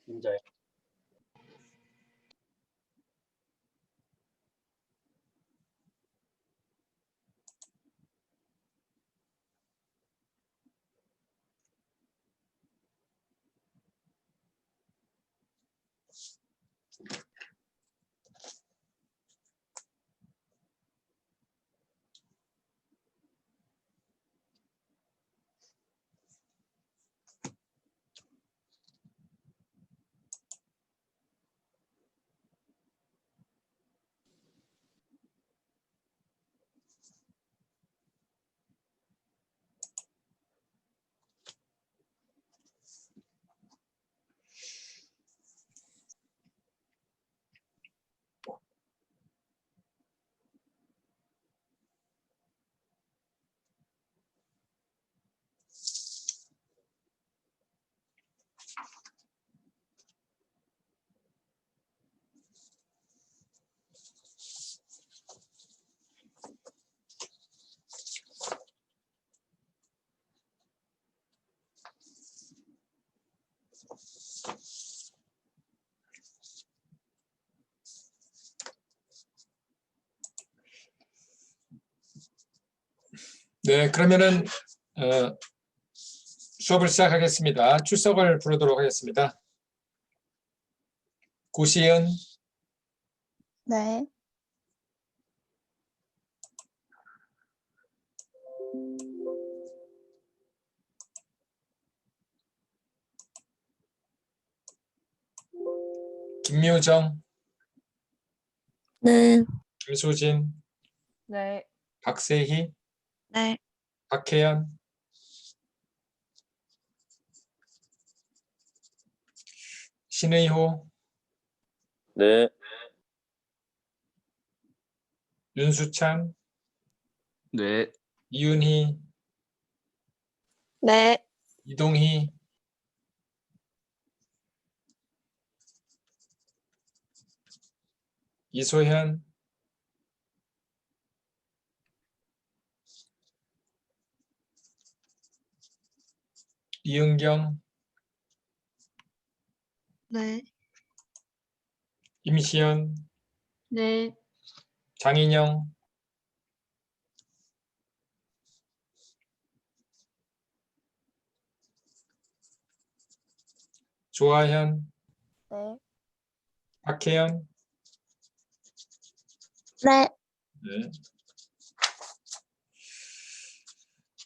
임자요. 네, 그러면은 수업을 시작하겠습니다. 출석을 부르도록 하겠습니다. 고시은, 네. 김묘정, 네. 김소진, 네. 박세희, 네. 박혜연, 신의호, 네. 윤수찬, 네. 이윤희, 네. 이동희, 이소현, 이은경, 네. 임시연, 네. 장인영, 조아현, 네. 박혜연. 네.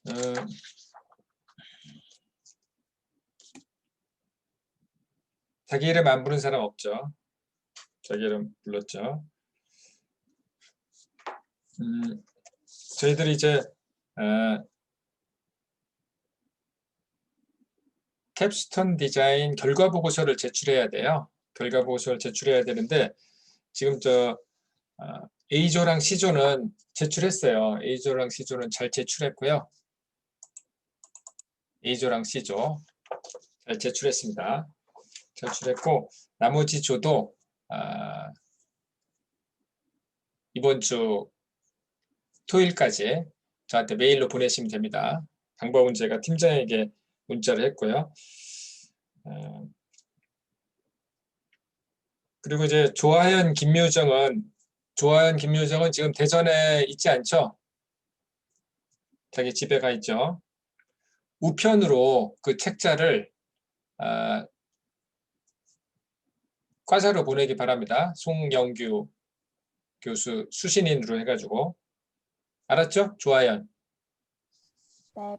네. 자기 이름 안 부른 사람 없죠? 자기 이름 불렀죠? 저희들이 이제 캡스톤 디자인 결과 보고서를 제출해야 돼요. 결과 보고서를 제출해야 되는데 지금 A조랑 C조는 제출했어요. A조랑 C조는 잘 제출했고요. A조랑 C조 잘 제출했습니다. 제출했고 나머지 조도 이번 주 토요일까지 저한테 메일로 보내시면 됩니다. 방법은 제가 팀장에게 문자를 했고요. 그리고 이제 조하연, 김묘정은 지금 대전에 있지 않죠? 자기 집에 가 있죠. 우편으로 그 책자를 과자로 보내기 바랍니다. 송영규 교수 수신인으로 해가지고. 알았죠? 조하연, 네.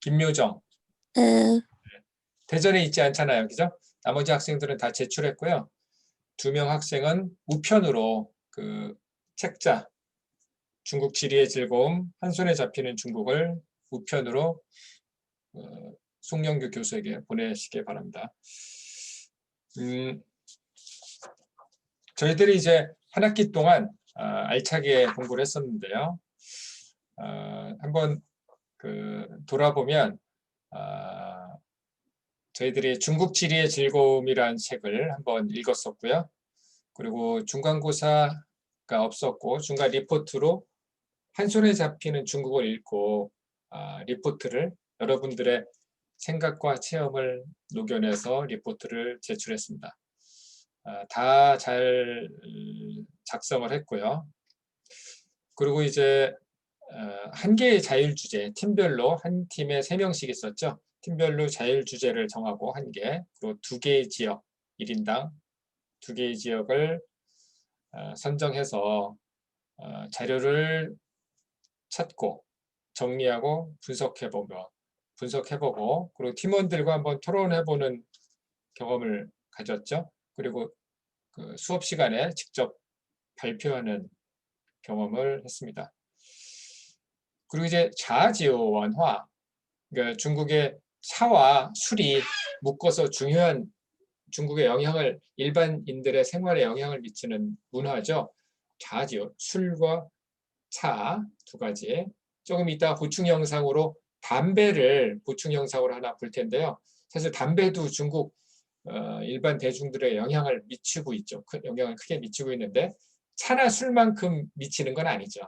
김묘정. 네. 대전에 있지 않잖아요. 그죠? 나머지 학생들은 다 제출했고요. 2명 학생은 우편으로 그 책자, 중국 지리의 즐거움, 한 손에 잡히는 중국을 우편으로 송영규 교수에게 보내시기 바랍니다. 저희들이 이제 한 학기 동안 알차게 공부를 했었는데요. 한번 돌아보면 저희들이 중국 지리의 즐거움이라는 책을 한번 읽었었고요. 그리고 중간고사가 없었고 중간 리포트로 한 손에 잡히는 중국어를 읽고 리포트를 여러분들의 생각과 체험을 녹여내서 리포트를 제출했습니다. 다 잘 작성을 했고요. 그리고 이제 한 개의 자율 주제, 팀별로 한 팀에 3명씩 있었죠. 팀별로 자율 주제를 정하고 한 개, 그리고 2개의 지역, 1인당 2개의 지역을 선정해서 자료를 찾고 정리하고 분석해보고 그리고 팀원들과 한번 토론해보는 경험을 가졌죠. 그리고 그 수업 시간에 직접 발표하는 경험을 했습니다. 그리고 이제 자아지원화, 그러니까 중국의 차와 술이 묶어서 중요한 중국의 영향을 일반인들의 생활에 영향을 미치는 문화죠. 자아지원, 술과 차 2가지. 조금 이따 보충 영상으로 담배를 보충 영상으로 하나 볼 텐데요. 사실 담배도 중국 일반 대중들의 영향을 미치고 있죠. 영향을 크게 미치고 있는데 차나 술만큼 미치는 건 아니죠.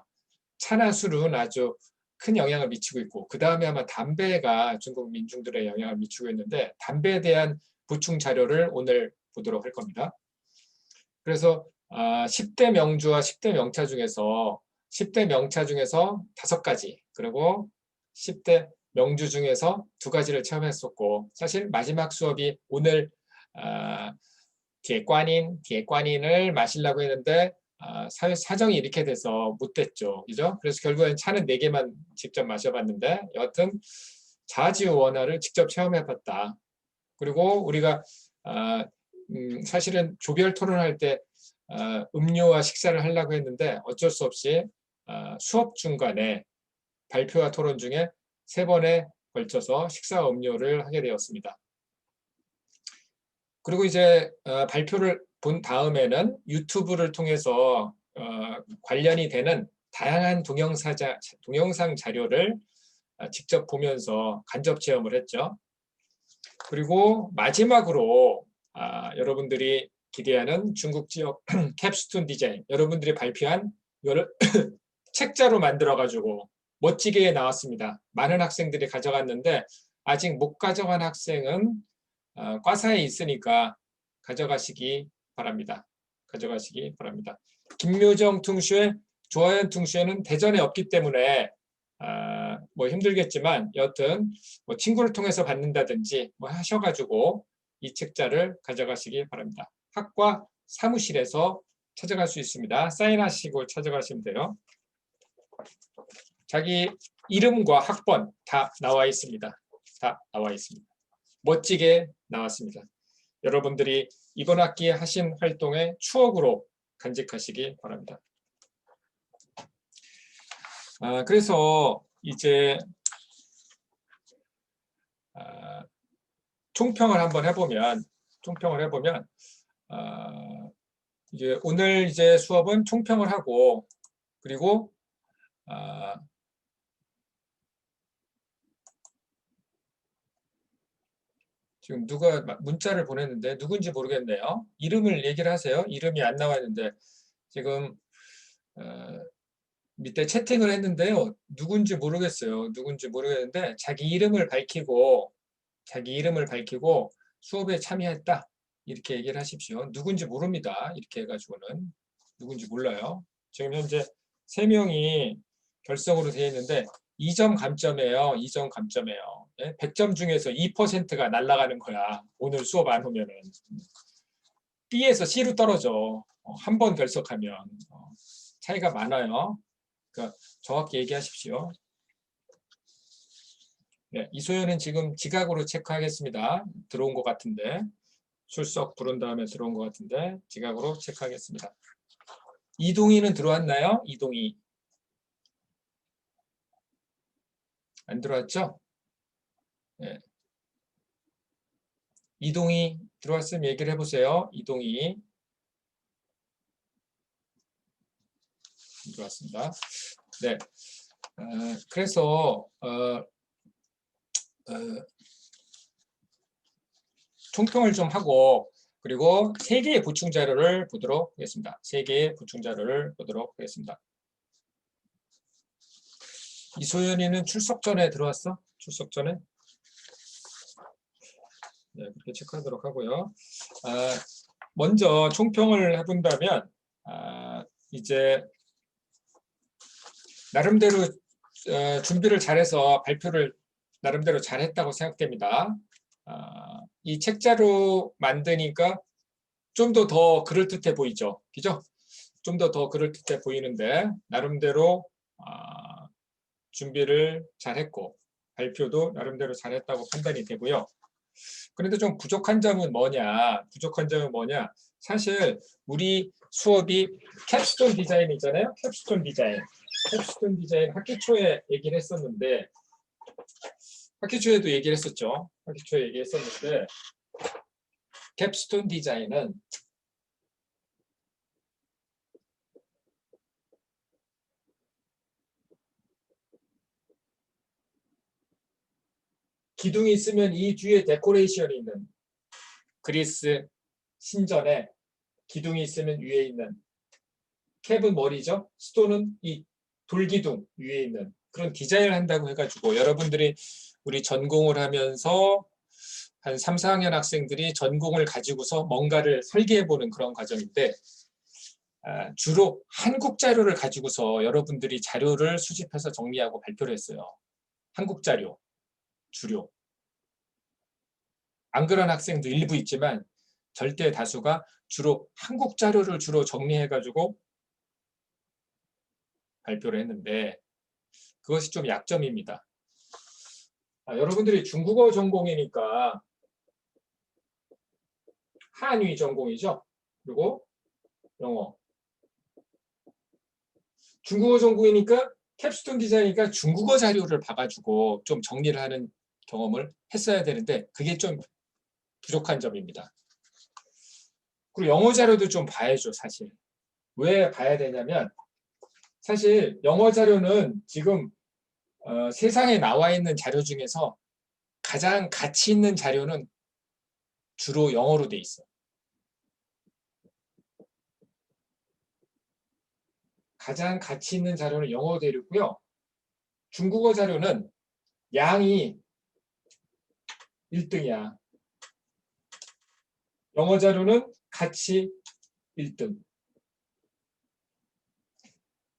차나 술은 아주 큰 영향을 미치고 있고 그 다음에 아마 담배가 중국 민중들의 영향을 미치고 있는데 담배에 대한 보충 자료를 오늘 보도록 할 겁니다. 그래서 10대 명주와 10대 명차 중에서 10대 명차 중에서 5가지 그리고 10대 명주 중에서 2가지를 체험했었고 사실 마지막 수업이 오늘 디에관인을 마시려고 했는데 사정이 이렇게 돼서 못 됐죠. 그죠? 그래서 결국엔 차는 4개만 직접 마셔봤는데 여하튼 자아지원화를 직접 체험해봤다. 그리고 우리가 사실은 조별 토론할 때 음료와 식사를 하려고 했는데 어쩔 수 없이 수업 중간에 발표와 토론 중에 3번에 걸쳐서 식사와 음료를 하게 되었습니다. 그리고 이제 발표를 본 다음에는 유튜브를 통해서 관련이 되는 다양한 동영상 자료를 직접 보면서 간접 체험을 했죠. 그리고 마지막으로 여러분들이 기대하는 중국 지역 캡스톤 디자인, 여러분들이 발표한 책자로 만들어가지고 멋지게 나왔습니다. 많은 학생들이 가져갔는데 아직 못 가져간 학생은 과사에 있으니까 가져가시기 바랍니다. 김묘정 퉁슈의 조하연 퉁슈에는 대전에 없기 때문에 뭐 힘들겠지만 여튼 뭐 친구를 통해서 받는다든지 뭐 하셔가지고 이 책자를 가져가시기 바랍니다. 학과 사무실에서 찾아갈 수 있습니다. 사인하시고 찾아가시면 돼요. 자기 이름과 학번 다 나와 있습니다. 멋지게 나왔습니다. 여러분들이 이번 학기에 하신 활동의 추억으로 간직하시기 바랍니다. 그래서 이제 총평을 한번 해보면 이제 오늘 이제 수업은 총평을 하고 그리고 지금 누가 문자를 보냈는데 누군지 모르겠네요. 이름을 얘기를 하세요. 이름이 안 나와 있는데 지금 밑에 채팅을 했는데요. 누군지 모르겠어요. 누군지 모르겠는데 자기 이름을 밝히고 수업에 참여했다. 이렇게 얘기를 하십시오. 누군지 모릅니다. 이렇게 해가지고는 누군지 몰라요. 지금 현재 3명이 결석으로 되어 있는데 2점 감점이에요. 2점 감점이에요. 100점 중에서 2%가 날아가는 거야. 오늘 수업 안 오면은. B에서 C로 떨어져. 한 번 결석하면. 차이가 많아요. 그러니까 정확히 얘기하십시오. 네, 이소연은 지금 지각으로 체크하겠습니다. 들어온 것 같은데. 출석 부른 다음에 들어온 것 같은데 지각으로 체크하겠습니다. 이동희는 들어왔나요? 이동희. 안 들어왔죠? 네. 이동희 들어왔으면 얘기를 해보세요. 이동희. 들어왔습니다. 네. 그래서 총평을 좀 하고 그리고 3개의 보충 자료를 보도록 하겠습니다. 3개의 보충 자료를 보도록 하겠습니다. 이소연이는 출석 전에 들어왔어? 출석 전에? 그렇게 체크하도록 하고요. 먼저 총평을 해본다면 이제 나름대로 준비를 잘해서 발표를 나름대로 잘했다고 생각됩니다. 이 책자로 만드니까 좀 더 그럴듯해 보이죠, 그죠? 좀 더 그럴듯해 보이는데 나름대로 준비를 잘했고 발표도 나름대로 잘했다고 판단이 되고요. 그런데 좀 부족한 점은 뭐냐? 부족한 점은 뭐냐? 사실 우리 수업이 캡스톤 디자인이잖아요. 캡스톤 디자인. 캡스톤 디자인 학기 초에 얘기를 했었는데 학기 초에도 얘기를 했었죠. 학기 초에 얘기했었는데 캡스톤 디자인은 기둥이 있으면 이 뒤에 데코레이션이 있는 그리스 신전에 기둥이 있으면 위에 있는 캡은 머리죠. 스톤은 이 돌기둥 위에 있는 그런 디자인을 한다고 해가지고 여러분들이 우리 전공을 하면서 한 3, 4학년 학생들이 전공을 가지고서 뭔가를 설계해보는 그런 과정인데 주로 한국 자료를 가지고서 여러분들이 자료를 수집해서 정리하고 발표를 했어요. 한국 자료 주로. 안 그런 학생도 일부 있지만 절대 다수가 주로 한국 자료를 주로 정리해가지고 발표를 했는데 그것이 좀 약점입니다. 여러분들이 중국어 전공이니까 한위 전공이죠. 그리고 영어. 중국어 전공이니까 캡스톤 디자인이니까 중국어 자료를 봐가지고 좀 정리를 하는 경험을 했어야 되는데 그게 좀 부족한 점입니다. 그리고 영어 자료도 좀 봐야죠, 사실. 왜 봐야 되냐면 사실 영어 자료는 지금 세상에 나와 있는 자료 중에서 가장 가치 있는 자료는 주로 영어로 돼 있어. 가장 가치 있는 자료는 영어로 되어 있고요. 중국어 자료는 양이 1등이야. 영어 자료는 가치 1등.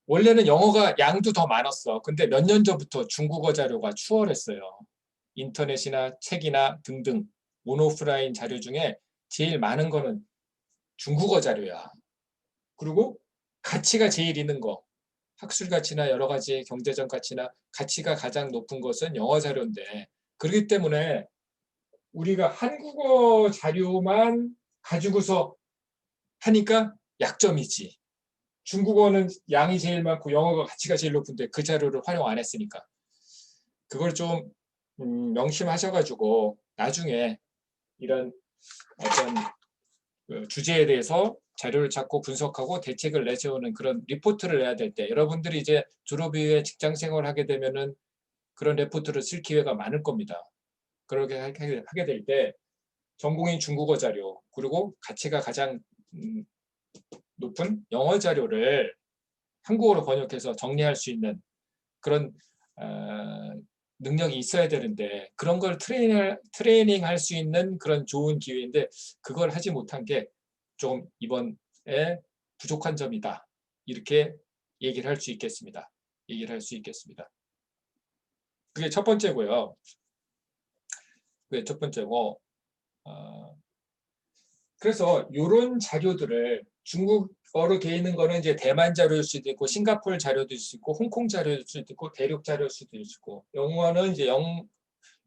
원래는 영어가 양도 더 많았어. 근데 몇 년 전부터 중국어 자료가 추월했어요. 인터넷이나 책이나 등등 온오프라인 자료 중에 제일 많은 거는 중국어 자료야. 그리고 가치가 제일 있는 거. 학술 가치나 여러 가지 경제적 가치나 가치가 가장 높은 것은 영어 자료인데 그렇기 때문에 우리가 한국어 자료만 가지고서 하니까 약점이지. 중국어는 양이 제일 많고 영어가 가치가 제일 높은데 그 자료를 활용 안 했으니까. 그걸 좀 명심하셔가지고 나중에 이런 어떤 그 주제에 대해서 자료를 찾고 분석하고 대책을 내세우는 그런 리포트를 내야 될 때 여러분들이 이제 졸업 이후에 직장 생활을 하게 되면은 그런 리포트를 쓸 기회가 많을 겁니다. 그렇게 하게 될 때 전공인 중국어 자료 그리고 가치가 가장 높은 영어 자료를 한국어로 번역해서 정리할 수 있는 그런 능력이 있어야 되는데 그런 걸 트레이닝할 수 있는 그런 좋은 기회인데 그걸 하지 못한 게 좀 이번에 부족한 점이다. 이렇게 얘기를 할 수 있겠습니다. 그게 첫 번째고요. 그게 첫 번째고 그래서 이런 자료들을 중국어로 되어 있는 거는 이제 대만 자료일 수도 있고 싱가포르 자료도 있을 수 있고 홍콩 자료일 수도 있고 대륙 자료일 수도 있고 영어는 이제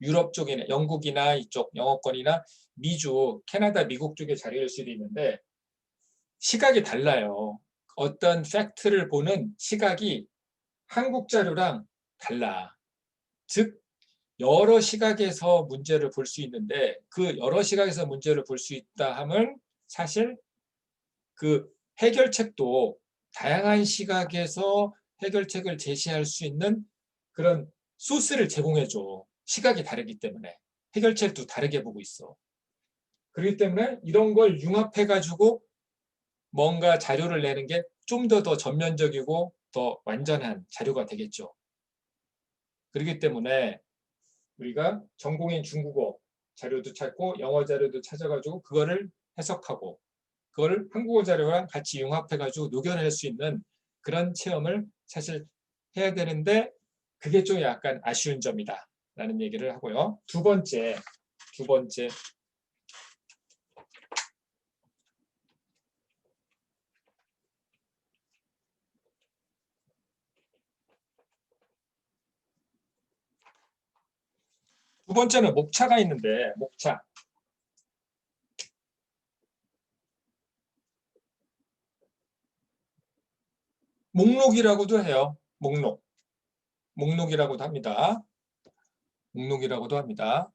유럽 쪽이나 영국이나 이쪽 영어권이나 미주, 캐나다, 미국 쪽의 자료일 수도 있는데 시각이 달라요. 어떤 팩트를 보는 시각이 한국 자료랑 달라. 즉 여러 시각에서 문제를 볼 수 있는데 그 여러 시각에서 문제를 볼 수 있다 함은 사실 그 해결책도 다양한 시각에서 해결책을 제시할 수 있는 그런 소스를 제공해줘. 시각이 다르기 때문에 해결책도 다르게 보고 있어. 그렇기 때문에 이런 걸 융합해가지고 뭔가 자료를 내는 게 좀 더 전면적이고 더 완전한 자료가 되겠죠. 그렇기 때문에 우리가 전공인 중국어 자료도 찾고 영어 자료도 찾아가지고 그거를 해석하고 그걸 한국어 자료랑 같이 융합해가지고 녹여낼 수 있는 그런 체험을 사실 해야 되는데 그게 좀 약간 아쉬운 점이다 라는 얘기를 하고요. 두 번째 두 번째는 목차가 있는데 목차. 목록이라고도 해요. 목록이라고도 합니다. 목록이라고도 합니다.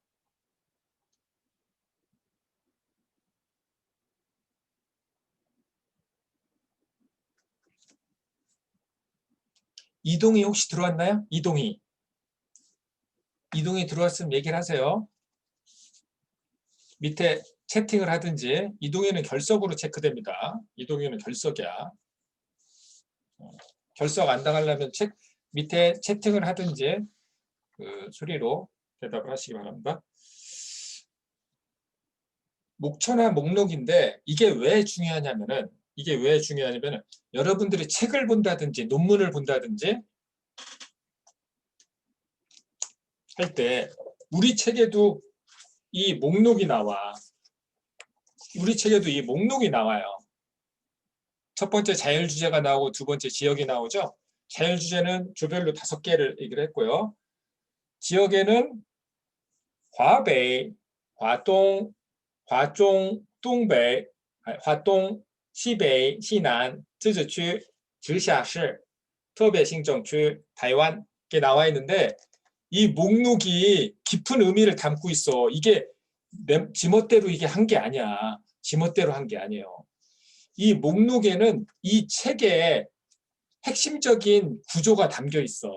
이동이 혹시 들어왔나요? 이동이 들어왔으면 얘기를 하세요. 밑에 채팅을 하든지. 이동이는 결석으로 체크됩니다. 이동이는 결석이야. 결석 안 당하려면 밑에 채팅을 하든지 그 소리로 대답을 하시기 바랍니다. 목초나 목록인데 이게 왜 중요하냐면은 여러분들이 책을 본다든지 논문을 본다든지 할 때 우리 책에도 이 목록이 나와. 첫 번째 자율주제가 나오고 두 번째 지역이 나오죠. 자율주제는 조별로 5개를 얘기를 했고요. 지역에는 화베이, 화동, 화중, 동베이, 화동, 시베이, 시난,自治区,直辖市, 特别行政区, 타이완 이게 나와 있는데 이 목록이 깊은 의미를 담고 있어. 이게 지멋대로 이게 한 게 아니야. 지멋대로 한 게 아니에요. 이 목록에는 이 책에 핵심적인 구조가 담겨 있어.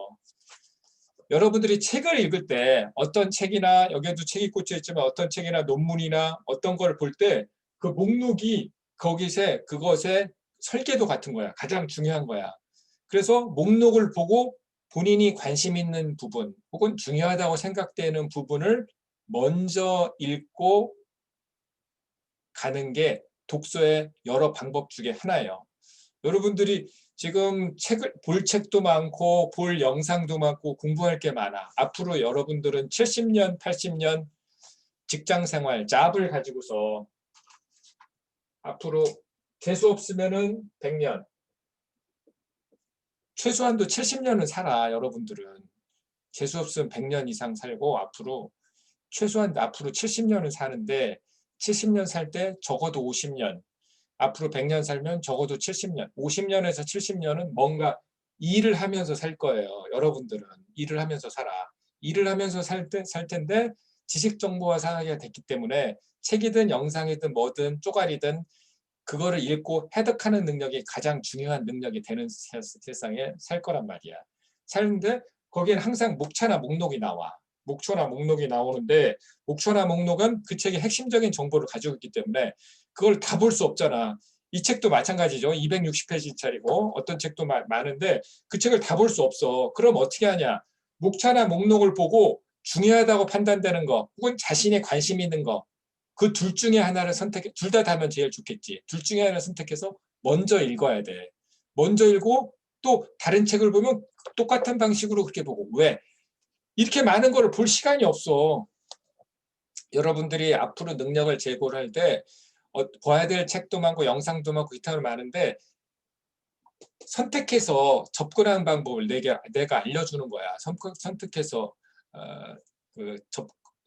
여러분들이 책을 읽을 때 어떤 책이나 여기에도 책이 꽂혀 있지만 어떤 책이나 논문이나 어떤 걸 볼 때 그 목록이 그것의 설계도 같은 거야. 가장 중요한 거야. 그래서 목록을 보고 본인이 관심 있는 부분 혹은 중요하다고 생각되는 부분을 먼저 읽고 가는 게 독서의 여러 방법 중에 하나예요. 여러분들이 지금 볼 책도 많고 볼 영상도 많고 공부할 게 많아. 앞으로 여러분들은 70년, 80년 직장생활, 잡을 가지고서 앞으로 재수 없으면은 100년, 최소한도 70년은 살아. 여러분들은 재수 없으면 100년 이상 살고 최소한 앞으로 70년은 사는데 70년 살 때 적어도 50년, 앞으로 100년 살면 적어도 70년, 50년에서 70년은 뭔가 일을 하면서 살 거예요. 여러분들은 일을 하면서 살아. 일을 하면서 살 텐데 지식 정보화 사회가 됐기 때문에 책이든 영상이든 뭐든 쪼가리든 그거를 읽고 해석하는 능력이 가장 중요한 능력이 되는 세상에 살 거란 말이야. 사는데 거기에는 항상 목차나 목록이 나와. 목초나 목록이 나오는데 목초나 목록은 그 책의 핵심적인 정보를 가지고 있기 때문에 그걸 다 볼 수 없잖아. 이 책도 마찬가지죠. 260페이지짜리고 어떤 책도 많은데 그 책을 다 볼 수 없어. 그럼 어떻게 하냐. 목차나 목록을 보고 중요하다고 판단되는 거 혹은 자신의 관심 있는 거 그 둘 중에 하나를 선택해. 둘 다 다면 제일 좋겠지. 둘 중에 하나를 선택해서 먼저 읽어야 돼. 먼저 읽고 또 다른 책을 보면 똑같은 방식으로 그렇게 보고. 왜? 이렇게 많은 걸 볼 시간이 없어. 여러분들이 앞으로 능력을 제고를 할 때 봐야 될 책도 많고 영상도 많고 기타도 많은데 선택해서 접근하는 방법을 내가 알려주는 거야. 선택해서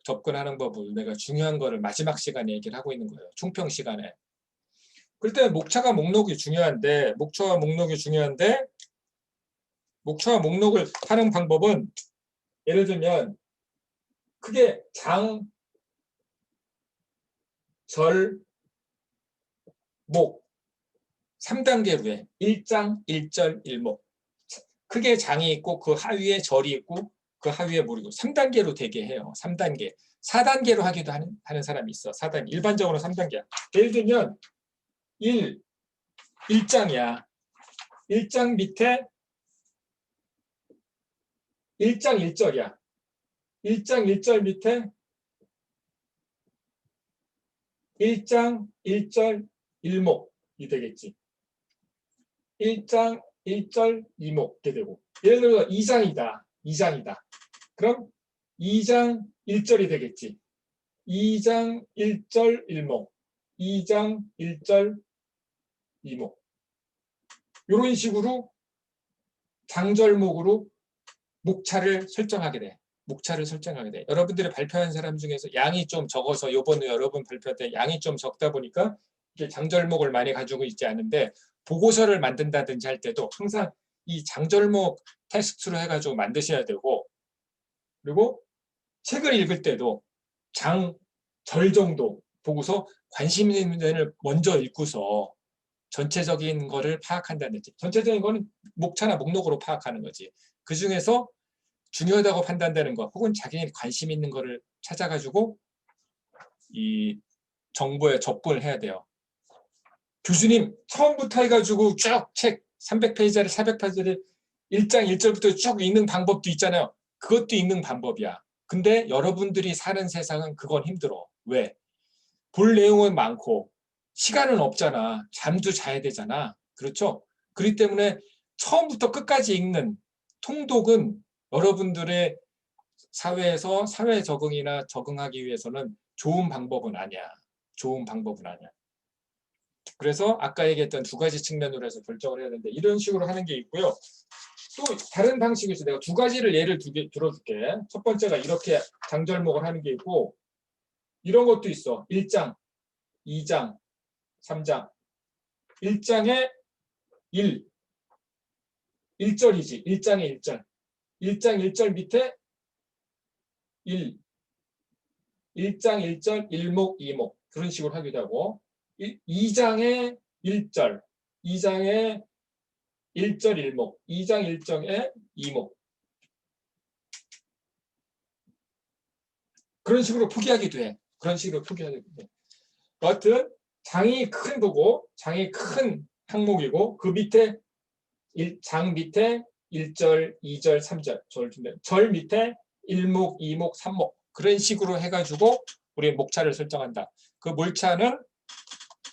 접근하는 법을 내가 중요한 거를 마지막 시간에 얘기를 하고 있는 거예요. 총평 시간에. 그럴 때 목차와 목록이 중요한데 목차와 목록을 하는 방법은 예를 들면 크게 장, 절, 목 3단계로 해. 1장, 1절, 1목. 크게 장이 있고 그 하위에 절이 있고 그 하위에 몰이고 3단계로 되게 해요. 3단계. 4단계로 하기도 하는 사람이 있어. 4단계. 일반적으로 3단계야. 예를 들면 1장이야. 1장 밑에 1장 1절이야. 1장 1절 밑에 1장 1절 1목이 되겠지. 1장 1절 2목 이렇게 되고, 예를 들어 2장이다. 그럼 2장 1절이 되겠지. 2장 1절 1목, 2장 1절 2목. 이런 식으로 장절목으로 목차를 설정하게 돼. 여러분들이 발표한 사람 중에서 양이 좀 적어서 이번에 여러분 발표할 때 양이 좀 적다 보니까 이게 장절목을 많이 가지고 있지 않은데, 보고서를 만든다든지 할 때도 항상 이 장절목 텍스트로 해가지고 만드셔야 되고, 그리고 책을 읽을 때도 절 정도 보고서 관심 있는 데를 먼저 읽고서 전체적인 거를 파악한다든지, 전체적인 거는 목차나 목록으로 파악하는 거지. 그 중에서 중요하다고 판단되는 거 혹은 자기네 관심 있는 거를 찾아가지고 이 정보에 접근을 해야 돼요. 교수님 처음부터 해가지고 쭉 책 300페이지짜리 400페이지짜리 1장 1절부터 쭉 읽는 방법도 있잖아요. 그것도 읽는 방법이야. 근데 여러분들이 사는 세상은 그건 힘들어. 왜? 볼 내용은 많고 시간은 없잖아. 잠도 자야 되잖아. 그렇죠? 그렇기 때문에 처음부터 끝까지 읽는 통독은 여러분들의 사회에서 사회 적응이나 적응하기 위해서는 좋은 방법은 아니야. 그래서 아까 얘기했던 두 가지 측면으로 해서 결정을 해야 되는데, 이런 식으로 하는 게 있고요. 또 다른 방식이 있어. 내가 두 가지를 예를 들어줄게. 첫 번째가 이렇게 장절목을 하는 게 있고, 이런 것도 있어. 1장, 2장, 3장. 1장에 1절이지. 1장에 1절. 1장 1절 밑에 1장 1절 1목 2목. 그런 식으로 하기도 하고, 2장에 1절, 2장에 1절 1목, 2장 1절에 2목. 그런 식으로 포기하기도 해. 여하튼 장이 큰 거고, 장이 큰 항목이고, 그 밑에 장 밑에 1절, 2절, 3절, 절 밑에 1목, 2목, 3목. 그런 식으로 해가지고 우리 목차를 설정한다. 그 목차는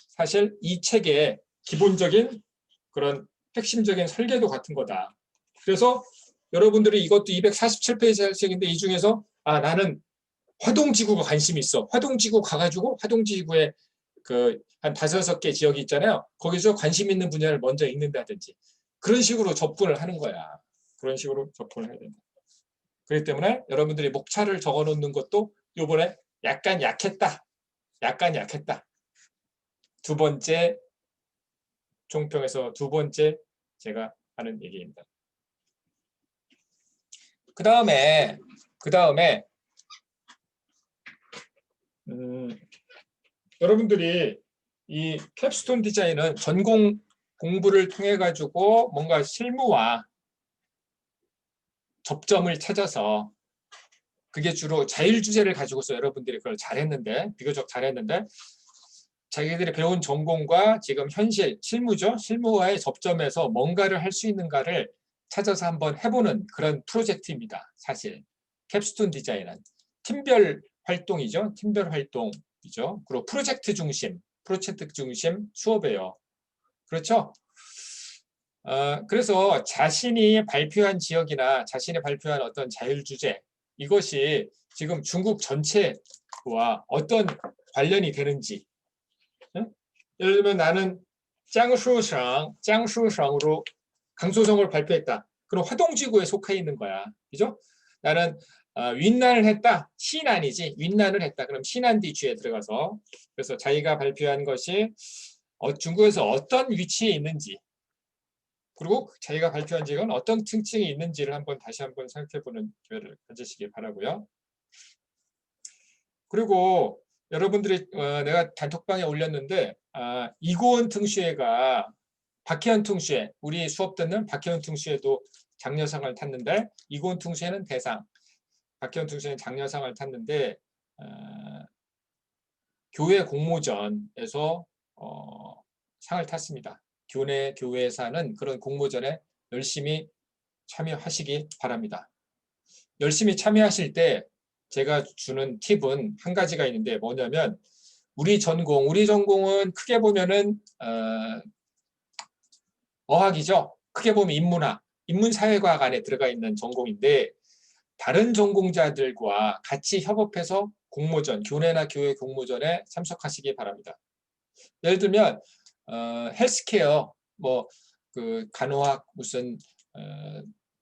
사실 이 책의 기본적인 그런 핵심적인 설계도 같은 거다. 그래서 여러분들이 이것도 247페이지 할 책인데, 이 중에서 나는 화동지구가 관심이 있어. 화동지구 가가지고 화동지구에 그 한 5-6개 지역이 있잖아요. 거기서 관심 있는 분야를 먼저 읽는다든지, 그런 식으로 접근을 하는 거야. 그런 식으로 접근을 해야 된다. 그렇기 때문에 여러분들이 목차를 적어 놓는 것도 이번에 약간 약했다. 두 번째 종평에서 두 번째 제가 하는 얘기입니다. 그 다음에 여러분들이 이 캡스톤 디자인은 전공 공부를 통해 가지고 뭔가 실무와 접점을 찾아서, 그게 주로 자율 주제를 가지고서 여러분들이 그걸 비교적 잘했는데 자기들이 배운 전공과 지금 현실 실무죠. 실무와의 접점에서 뭔가를 할 수 있는가를 찾아서 한번 해보는 그런 프로젝트입니다. 사실 캡스톤 디자인은 팀별 활동이죠. 그리고 프로젝트 중심 수업이에요. 그렇죠? 그래서 자신이 발표한 지역이나 자신이 발표한 어떤 자율 주제, 이것이 지금 중국 전체와 어떤 관련이 되는지. 예를 들면 나는江苏省으로 강소성을 발표했다. 그럼 화동지구에 속해 있는 거야. 그죠? 나는 윈난을 했다. 시난이지. 윈난을 했다. 그럼 시난地区에 들어가서, 그래서 자기가 발표한 것이 중국에서 어떤 위치에 있는지, 그리고 자기가 발표한 지역은 어떤 특징이 있는지를 다시 한번 생각해보는 기회를 가지시기 바라고요. 그리고 여러분들이 내가 단톡방에 올렸는데, 이고은 등슈회가 박혜연 등슈회, 우리 수업 듣는 박혜연 등슈회도 장려상을 탔는데, 이고은 등슈회는 대상, 박혜연 등슈회는 장려상을 탔는데, 교회 공모전에서 상을 탔습니다. 교회에서는 그런 공모전에 열심히 참여하시기 바랍니다. 열심히 참여하실 때 제가 주는 팁은 한 가지가 있는데, 뭐냐면 우리 전공은 크게 보면은 어학이죠. 크게 보면 인문학, 인문사회과학 안에 들어가 있는 전공인데 다른 전공자들과 같이 협업해서 공모전, 교내나 교회 공모전에 참석하시기 바랍니다. 예를 들면 헬스케어, 뭐 그 간호학 무슨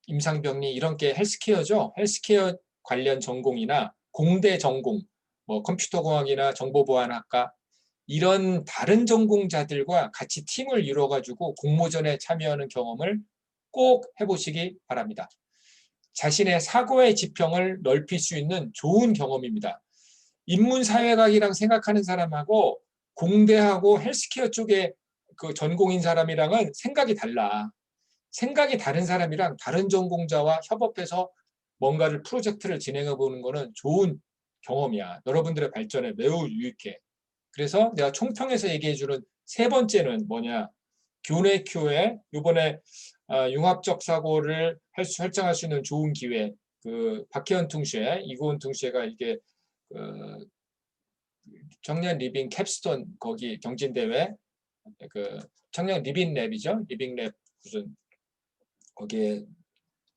임상병리 이런 게 헬스케어죠. 헬스케어 관련 전공이나 공대 전공, 뭐 컴퓨터공학이나 정보보안학과 이런 다른 전공자들과 같이 팀을 이루어가지고 공모전에 참여하는 경험을 꼭 해보시기 바랍니다. 자신의 사고의 지평을 넓힐 수 있는 좋은 경험입니다. 인문사회학이랑 생각하는 사람하고 공대하고 헬스케어 쪽에 그 전공인 사람이랑은 생각이 달라. 생각이 다른 사람이랑 다른 전공자와 협업해서 뭔가를 프로젝트를 진행해 보는 거는 좋은 경험이야. 여러분들의 발전에 매우 유익해. 그래서 내가 총평해서 얘기해 주는 세 번째는 뭐냐? 교내 교회 이번에 융합적 사고를 활성화할 수 있는 좋은 기회. 그 박혜원 퉁쉐, 이고은 퉁쉐가 이게 청년 리빙 캡스톤 거기 경진대회 그 청년 리빙 랩이죠. 리빙 랩 무슨 거기에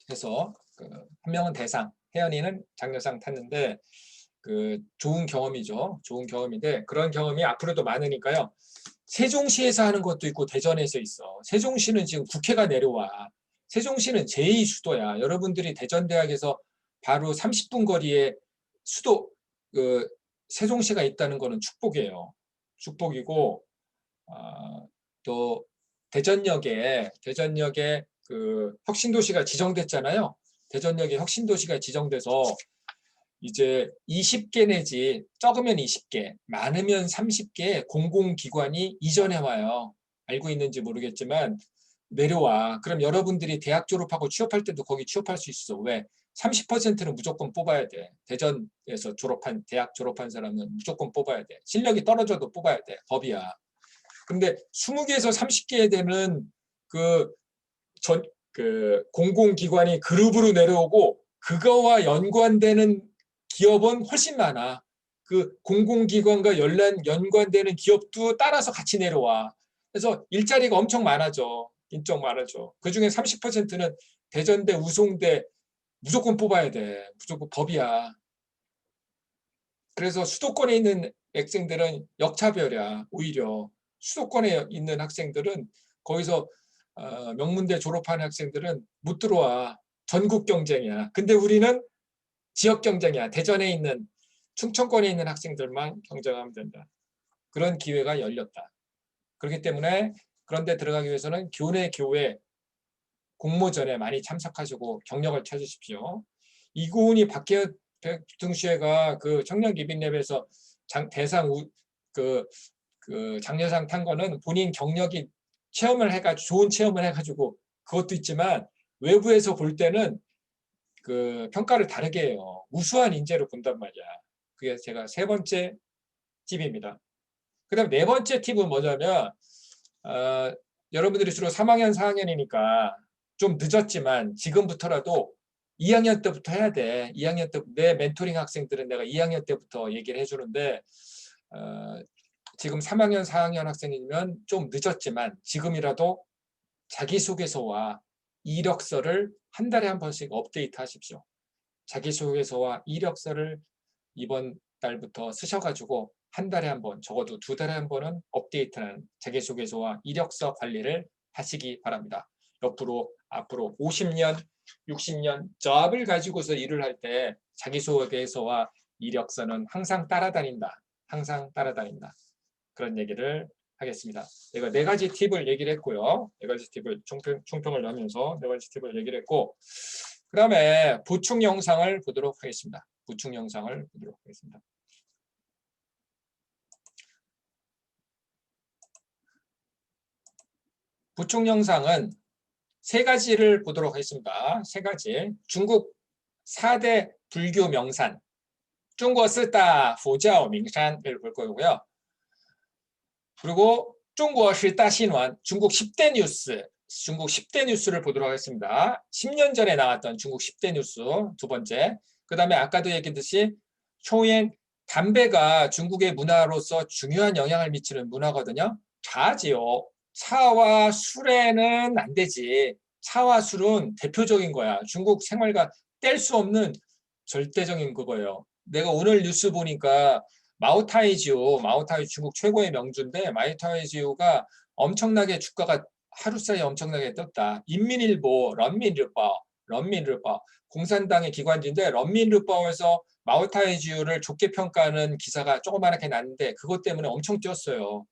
해서 한 명은 대상, 혜연이는 장려상 탔는데 그 좋은 경험이죠. 좋은 경험인데 그런 경험이 앞으로도 많으니까요. 세종시에서 하는 것도 있고 대전에서 있어. 세종시는 지금 국회가 내려와. 세종시는 제2수도야. 여러분들이 대전대학에서 바로 30분 거리에 수도 세종시가 있다는 거는 축복이에요. 축복이고 또 대전역에 그 혁신도시가 지정됐잖아요. 대전역에 혁신도시가 지정돼서 이제 20개 내지 적으면 20개, 많으면 30개 공공기관이 이전해 와요. 알고 있는지 모르겠지만 내려와. 그럼 여러분들이 대학 졸업하고 취업할 때도 거기 취업할 수 있어. 왜? 30%는 무조건 뽑아야 돼. 대전에서 대학 졸업한 사람은 무조건 뽑아야 돼. 실력이 떨어져도 뽑아야 돼. 법이야. 근데 20개에서 30개 되는 그 공공기관이 그룹으로 내려오고 그거와 연관되는 기업은 훨씬 많아. 그 공공기관과 연관되는 기업도 따라서 같이 내려와. 그래서 일자리가 엄청 많아져. 인적 많아져. 그중에 30%는 대전대, 우송대 무조건 뽑아야 돼. 무조건 법이야. 그래서 수도권에 있는 학생들은 역차별이야. 오히려 수도권에 있는 학생들은 거기서 명문대 졸업하는 학생들은 못 들어와. 전국 경쟁이야. 근데 우리는 지역 경쟁이야. 대전에 있는 충청권에 있는 학생들만 경쟁하면 된다. 그런 기회가 열렸다. 그렇기 때문에 그런 데 들어가기 위해서는 교내 교회 공모전에 많이 참석하시고 경력을 찾으십시오. 이고은이 박혜연 등수회가 그 청년 리빙랩에서 대상 장려상 탄 거는 본인 경력이 체험을 해가지고 좋은 체험을 해가지고 그것도 있지만 외부에서 볼 때는 그 평가를 다르게 해요. 우수한 인재로 본단 말이야. 그게 제가 세 번째 팁입니다. 그 다음 네 번째 팁은 뭐냐면 여러분들이 주로 3학년, 4학년이니까 좀 늦었지만 지금부터라도 2학년 때부터 해야 돼. 2학년 때 내 멘토링 학생들은 내가 2학년 때부터 얘기를 해주는데 지금 3학년, 4학년 학생이면 좀 늦었지만 지금이라도 자기소개서와 이력서를 한 달에 한 번씩 업데이트 하십시오. 자기소개서와 이력서를 이번 달부터 쓰셔가지고 한 달에 한 번, 적어도 2달에 한 번은 업데이트하는 자기소개서와 이력서 관리를 하시기 바랍니다. 앞으로 50년, 60년 잡을 가지고서 일을 할 때 자기소개서와 이력서는 항상 따라다닌다. 항상 따라다닌다. 그런 얘기를 하겠습니다. 내가 4가지 팁을 얘기를 했고요. 4가지 팁을 총평을 하면서 4가지 팁을 얘기를 했고 그 다음에 보충 영상을 보도록 하겠습니다. 보충 영상을 보도록 하겠습니다. 보충 영상은 3가지를 보도록 하겠습니다. 3가지. 중국 4대 불교 명산, 중국 4대佛教名山을 볼 거고요. 그리고 중국 10대 신원, 중국 10대 뉴스를 보도록 하겠습니다. 10년 전에 나왔던 중국 10대 뉴스 두 번째. 그 다음에 아까도 얘기했듯이 초엔 담배가 중국의 문화로서 중요한 영향을 미치는 문화거든요. 자지요. 차와 술에는 안 되지. 차와 술은 대표적인 거야. 중국 생활과 뗄 수 없는 절대적인 그거예요. 내가 오늘 뉴스 보니까 마오타이지오 중국 최고의 명주인데 마오타이지오가 엄청나게 주가가 하루 사이에 엄청나게 떴다. 인민일보, 런민일보 공산당의 기관지인데 런민일보에서 마오타이지오를 좋게 평가하는 기사가 조그맣게 났는데 그것 때문에 엄청 뛰었어요.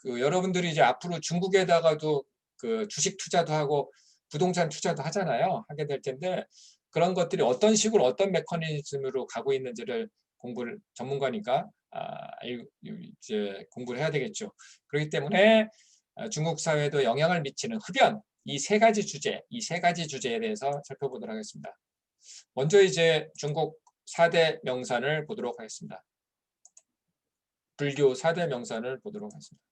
여러분들이 이제 앞으로 중국에다가도 그 주식 투자도 하고 부동산 투자도 하잖아요. 하게 될 텐데 그런 것들이 어떤 식으로 어떤 메커니즘으로 가고 있는지를 전문가니까 이제 공부를 해야 되겠죠. 그렇기 때문에 중국 사회도 영향을 미치는 흡연 이 세 가지 주제에 대해서 살펴보도록 하겠습니다. 먼저 이제 중국 4대 명산을 보도록 하겠습니다. 불교 4대 명산을 보도록 하겠습니다.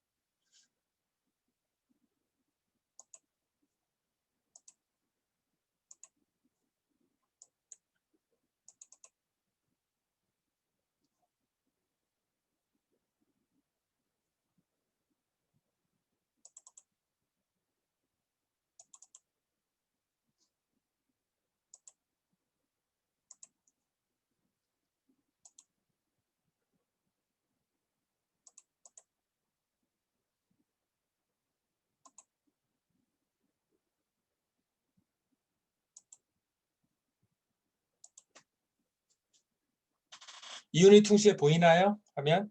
이윤희 퉁씨에 보이나요? 화면?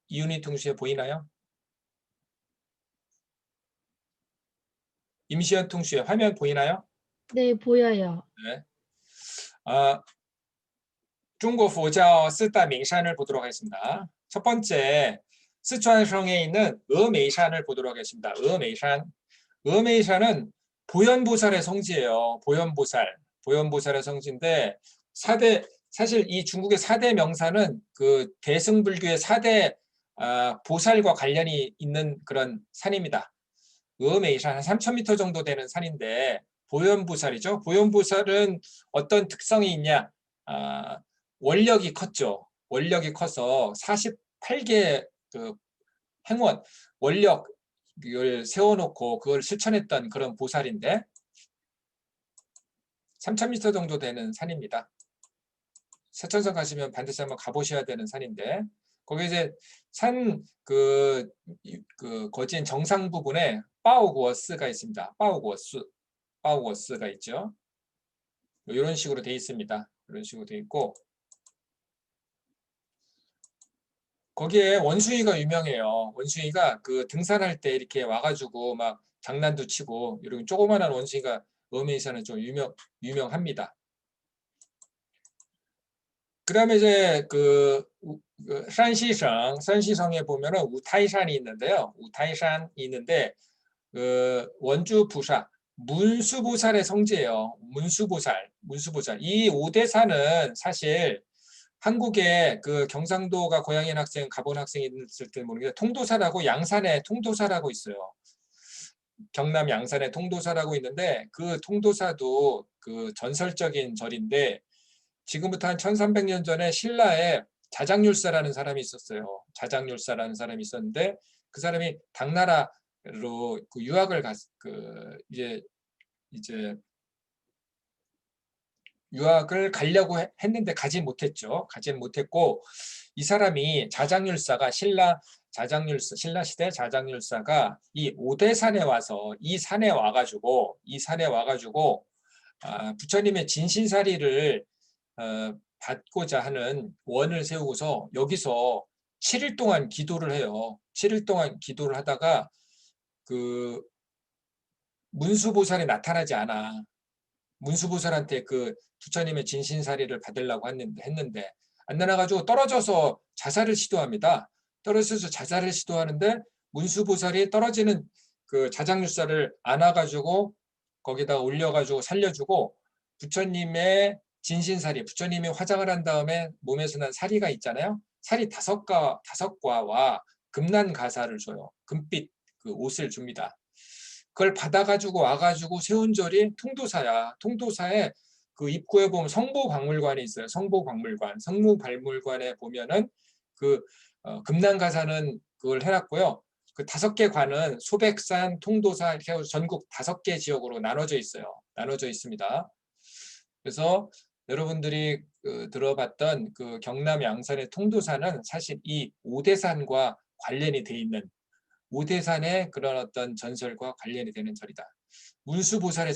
이윤희 퉁씨에 보이나요? 임시연 퉁씨에 화면 보이나요? 네, 보여요. 네. 중국佛教 4대 명산을 보도록 하겠습니다. 첫 번째, 스촨성에 있는 어메이산을 보도록 하겠습니다. 어메이산은 보현보살의 성지예요. 보현보살의 성지인데 사실 이 중국의 4대 명산은 그 대승불교의 4대 보살과 관련이 있는 그런 산입니다. 어메이산 한 3,000m 정도 되는 산인데 보현보살이죠. 보현보살은 어떤 특성이 있냐? 원력이 컸죠. 원력이 커서 48개 그 행원, 원력을 세워놓고 그걸 실천했던 그런 보살인데 3,000m 정도 되는 산입니다. 서천성 가시면 반드시 한번 가보셔야 되는 산인데 거기 이제 산 거진 정상 부분에 빠오구어스가 있습니다. 빠오구어스가 있죠. 이런 식으로 돼 있습니다. 이런 식으로 돼 있고 거기에 원숭이가 유명해요. 원숭이가 그 등산할 때 이렇게 와가지고 막 장난도 치고 이런 조그만한 원숭이가 어메이산은 좀 유명합니다. 그다음에 이제 산시성에 보면은 우타이산이 있는데요. 우타이산이 있는데 원주 부사 문수보살의 성지예요. 문수보살. 이 5대 산은 사실 한국에 그 경상도가 고향인 학생, 가본 학생이 있을 때 모르겠는데 통도사라고 양산에 통도사라고 있어요. 경남 양산에 통도사라고 있는데 그 통도사도 그 전설적인 절인데 지금부터 한 1300년 전에 신라에 자장률사라는 사람이 있었어요. 자장률사라는 사람이 있었는데 그 사람이 당나라로 그 유학을 이제 유학을 가려고 했는데 가지 못했죠. 가지 못했고 이 사람이 자장률사가 신라 시대 자장률사가 이 오대산에 와서 이 산에 와가지고 부처님의 진신사리를 받고자 하는 원을 세우고서 여기서 7일 동안 기도를 해요. 7일 동안 기도를 하다가 그 문수보살이 나타나지 않아. 문수보살한테 그 부처님의 진신사리를 받으려고 했는데 안 나가지고 떨어져서 자살을 시도합니다. 떨어져서 자살을 시도하는데 문수보살이 떨어지는 그 자장률사를 안아가지고 거기다 올려가지고 살려주고 부처님의 진신사리, 부처님이 화장을 한 다음에 몸에서 난 사리가 있잖아요. 사리 5과와 금난가사를 줘요. 금빛 그 옷을 줍니다. 그걸 받아가지고 와가지고 세운 절이 통도사야. 통도사에 그 입구에 보면 성보박물관이 있어요. 성보박물관. 성모박물관에 보면은 그 금난가사는 그걸 해놨고요. 그 5개 관은 소백산, 통도사 이렇게 해서 전국 5개 지역으로 나눠져 있어요. 나눠져 있습니다. 그래서 여러분들이 들어봤던 그 경남 양산의 통도사는 사실 이 오대산과 관련이 돼 있는 오대산의 그런 어떤 전설과 관련이 되는 절이다. 문수보살의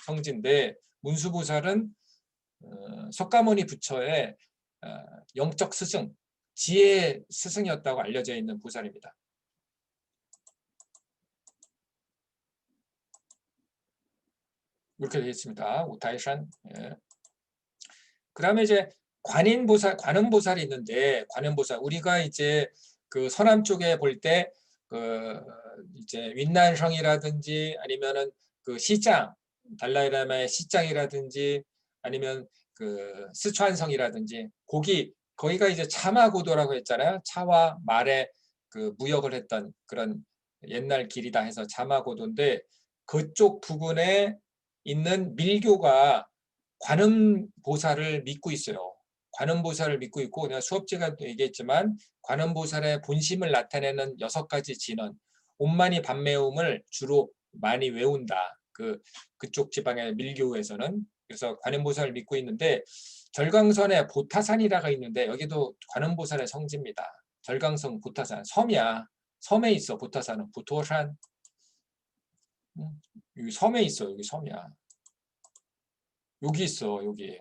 성지인데 문수보살은 석가모니 부처의 영적 스승, 지혜 스승이었다고 알려져 있는 보살입니다. 이렇게 되어 있습니다. 우타이산. 예. 그 다음에 이제 관인보살, 관음보살이 있는데, 관음보살, 우리가 이제 그 서남 쪽에 볼 때, 이제 윈난성이라든지 아니면은 그 시장, 달라이라마의 시장이라든지 아니면 그 스촨성이라든지, 거기가 이제 차마고도라고 했잖아요. 차와 말의 그 무역을 했던 그런 옛날 길이다 해서 차마고도인데, 그쪽 부근에 있는 밀교가 관음보살을 믿고 있어요. 관음보살을 믿고 있고 내가 수업지가 얘기했지만 관음보살의 본심을 나타내는 6가지 진언, 온만이 반매움을 주로 많이 외운다. 그쪽 지방의 밀교에서는. 그래서 관음보살을 믿고 있는데 절강선에 보타산이라가 있는데 여기도 관음보살의 성지입니다. 절강선 보타산, 섬이야. 섬에 있어. 보타산은 보토산. 여기 섬에 있어. 여기 섬이야. 여기 있어. 여기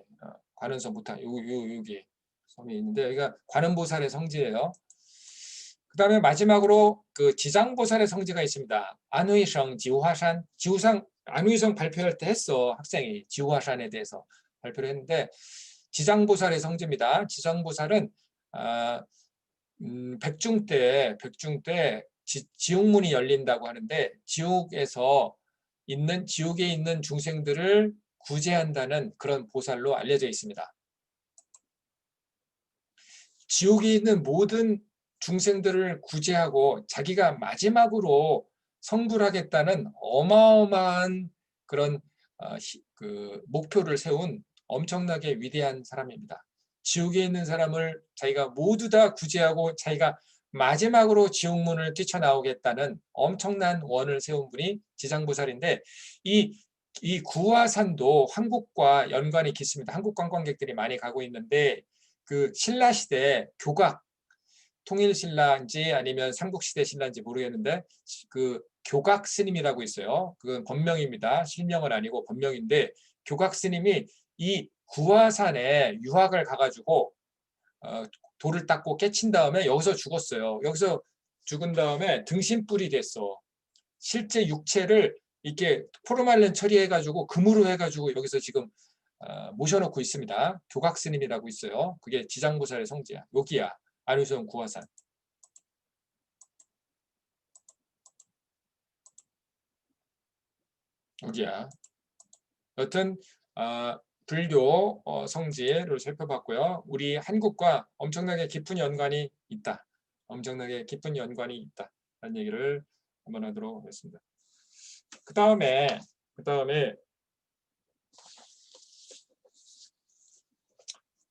관음선 보타 여기 섬이 있는데 여기가 관음보살의 성지예요. 그 다음에 마지막으로 그 지장보살의 성지가 있습니다. 안의성 지우화산. 안의성 발표할 때 했어. 학생이 지우화산에 대해서 발표를 했는데 지장보살의 성지입니다. 지장보살은 백중 때 지옥문이 열린다고 하는데 지옥에 있는 중생들을 구제한다는 그런 보살로 알려져 있습니다. 지옥에 있는 모든 중생들을 구제하고 자기가 마지막으로 성불하겠다는 어마어마한 그런 그 목표를 세운 엄청나게 위대한 사람입니다. 지옥에 있는 사람을 자기가 모두 다 구제하고 자기가 마지막으로 지옥문을 뛰쳐나오겠다는 엄청난 원을 세운 분이 지장보살인데 이 구화산도 한국과 연관이 깊습니다. 한국 관광객들이 많이 가고 있는데 그 신라시대 교각, 통일신라인지 아니면 삼국시대 신라인지 모르겠는데 그 교각 스님이라고 있어요. 그건 법명입니다. 실명은 아니고 법명인데 교각 스님이 이 구화산에 유학을 가가지고 돌을 닦고 깨친 다음에 여기서 죽었어요. 여기서 죽은 다음에 등신불이 됐어. 실제 육체를 이렇게 포르말린 처리해가지고 금으로 해가지고 여기서 지금 모셔놓고 있습니다. 교각 스님이라고 있어요. 그게 지장보살의 성지야. 여기야. 안의성 구화산. 여기야. 여튼 불교 성지를 살펴봤고요. 우리 한국과 엄청나게 깊은 연관이 있다. 엄청나게 깊은 연관이 있다. 라는 얘기를 한번 하도록 하겠습니다. 그 다음에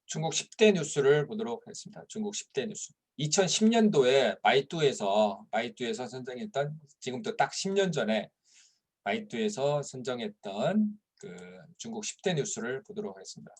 중국 10대 뉴스를 보도록 하겠습니다. 중국 10대 뉴스. 2010년도에 마이뚜에서 선정했던, 지금부터 딱 10년 전에 마이뚜에서 선정했던 그 중국 10대 뉴스를 보도록 하겠습니다.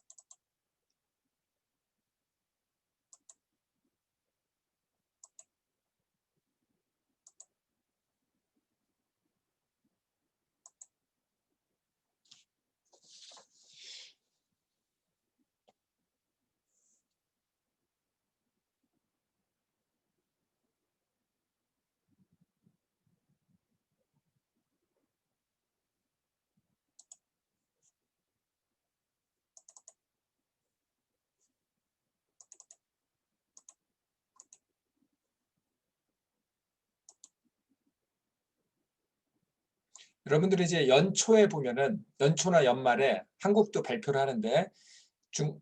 여러분들이 이제 연초에 보면은 연초나 연말에 한국도 발표를 하는데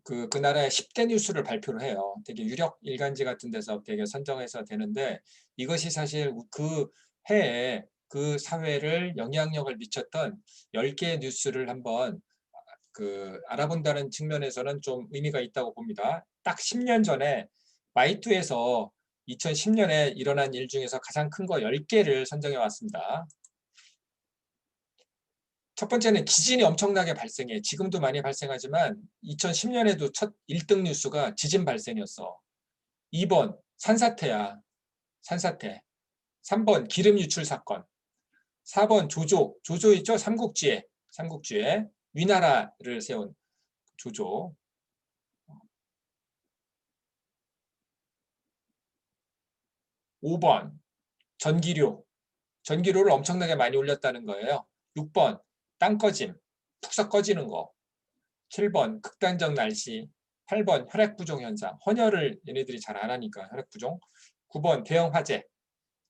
그 나라의 10대 뉴스를 발표를 해요. 되게 유력 일간지 같은 데서 되게 선정해서 되는데 이것이 사실 그 해에 그 사회를 영향력을 미쳤던 10개의 뉴스를 한번 알아본다는 측면에서는 좀 의미가 있다고 봅니다. 딱 10년 전에 마이투에서 2010년에 일어난 일 중에서 가장 큰 거 10개를 선정해 왔습니다. 첫 번째는 지진이 엄청나게 발생해. 지금도 많이 발생하지만 2010년에도 첫 1등 뉴스가 지진 발생이었어. 2번 산사태야. 산사태. 3번 기름 유출 사건. 4번 조조. 조조 있죠? 삼국지에. 삼국지에 위나라를 세운 조조. 5번 전기료. 전기료를 엄청나게 많이 올렸다는 거예요. 6번 땅 꺼짐. 푹석 꺼지는 거. 7번 극단적 날씨. 8번 혈액부종 현상. 헌혈을 얘네들이 잘 안 하니까 혈액부종. 9번 대형 화재.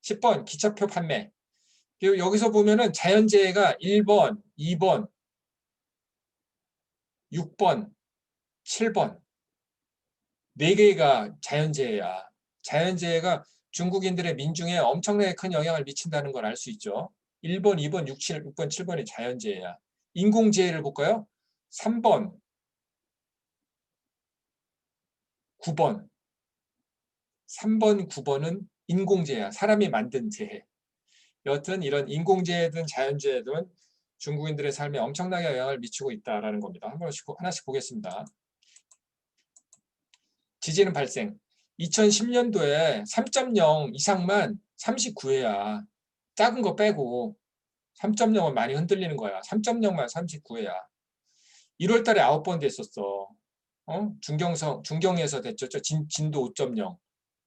10번 기차표 판매. 그리고 여기서 보면은 자연재해가 1번, 2번, 6번, 7번. 4개가 자연재해야. 자연재해가 중국인들의 민중에 엄청나게 큰 영향을 미친다는 걸 알 수 있죠. 1번, 2번, 6번, 7번이 자연재해야. 인공재해를 볼까요? 3번, 9번. 3번, 9번은 인공재해야. 사람이 만든 재해. 여튼 이런 인공재해든 자연재해든 중국인들의 삶에 엄청나게 영향을 미치고 있다는 겁니다. 하나씩 보겠습니다. 지진은 발생. 2010년도에 3.0 이상만 39회야. 작은 거 빼고 3.0은 많이 흔들리는 거야. 3.0만 39회야. 1월 달에 9번 됐었어. 중경에서 됐죠. 진도 5.0.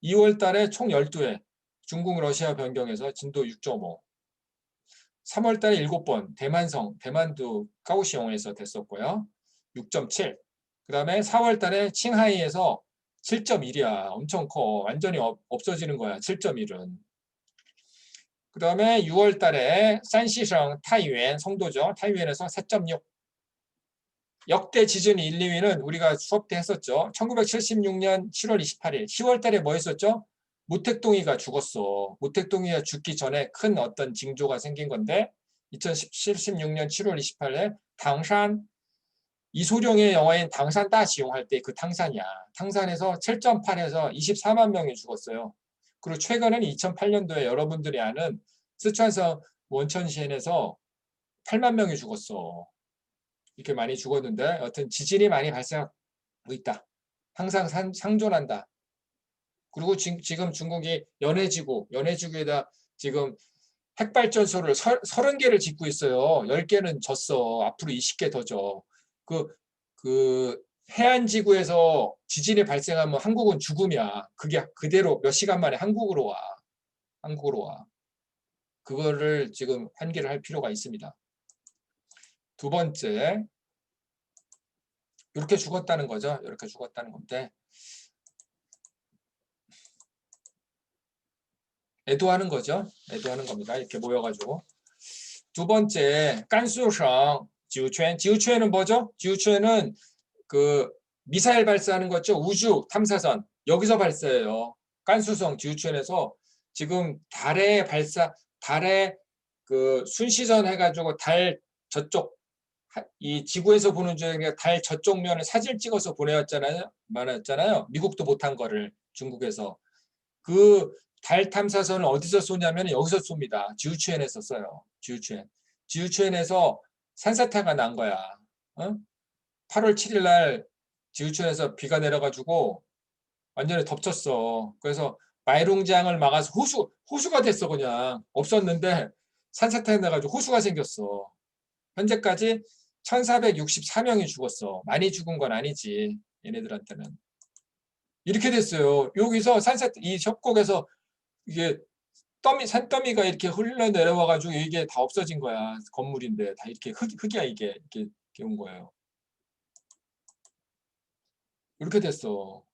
2월 달에 총 12회. 중국 러시아 변경에서 진도 6.5. 3월 달에 7번. 대만도 까오시옹에서 됐었고요. 6.7. 그 다음에 4월 달에 칭하이에서 7.1이야. 엄청 커. 완전히 없어지는 거야. 7.1은. 그 다음에 6월 달에 산시성 타이웬 성도죠. 타이웬에서 4.6. 역대 지진 1, 2위는 우리가 수업 때 했었죠. 1976년 7월 28일. 10월 달에 뭐 했었죠? 모택동이가 죽었어. 모택동이가 죽기 전에 큰 어떤 징조가 생긴 건데 2016년 7월 28일에 당산 이소룡의 영화인 당산 다시용할 때 그 당산이야. 당산에서 7.8에서 24만 명이 죽었어요. 그리고 최근에는 2008년도에 여러분들이 아는 쓰촨성 원천시엔에서 8만 명이 죽었어. 이렇게 많이 죽었는데 여튼 지진이 많이 발생하고 있다. 항상 상존한다. 그리고 지금 중국이 연해지구에다 지금 핵발전소를 30개를 짓고 있어요. 10개는 졌어. 앞으로 20개 더 져. 그 해안지구에서 지진이 발생하면 한국은 죽음이야. 그게 그대로 몇 시간 만에 한국으로 와. 그거를 지금 환기를 할 필요가 있습니다. 두 번째, 이렇게 죽었다는 거죠. 이렇게 죽었다는 건데 애도하는 거죠. 애도하는 겁니다. 이렇게 모여가지고. 두 번째, 깐수성 지우추엔. 지우추엔은 뭐죠? 지우추엔은 그 미사일 발사하는 거죠. 우주 탐사선. 여기서 발사해요. 깐수성 지우추엔에서 지금 달에 그 순시전 해가지고 달 저쪽 이 지구에서 보는 중에 달 저쪽 면을 사진 찍어서 보내왔잖아요. 미국도 못한 거를 중국에서. 그 달 탐사선을 어디서 쏘냐면 여기서 쏩니다. 지우추엔에서 써요. 지우추엔에서 산사태가 난 거야. 8월 7일 날 지우추엔에서 비가 내려가지고 완전히 덮쳤어. 그래서 마이룽장을 막아서 호수가 됐어. 그냥 없었는데 산사태가 나가지고 호수가 생겼어. 현재까지 1464명이 죽었어. 많이 죽은 건 아니지. 얘네들한테는. 이렇게 됐어요. 여기서 이 협곡에서 이게 산더미가 이렇게 흘러내려와가지고 이게 다 없어진 거야. 건물인데 다 이렇게 흙이야 이게 이렇게 온 거예요. 이렇게 됐어.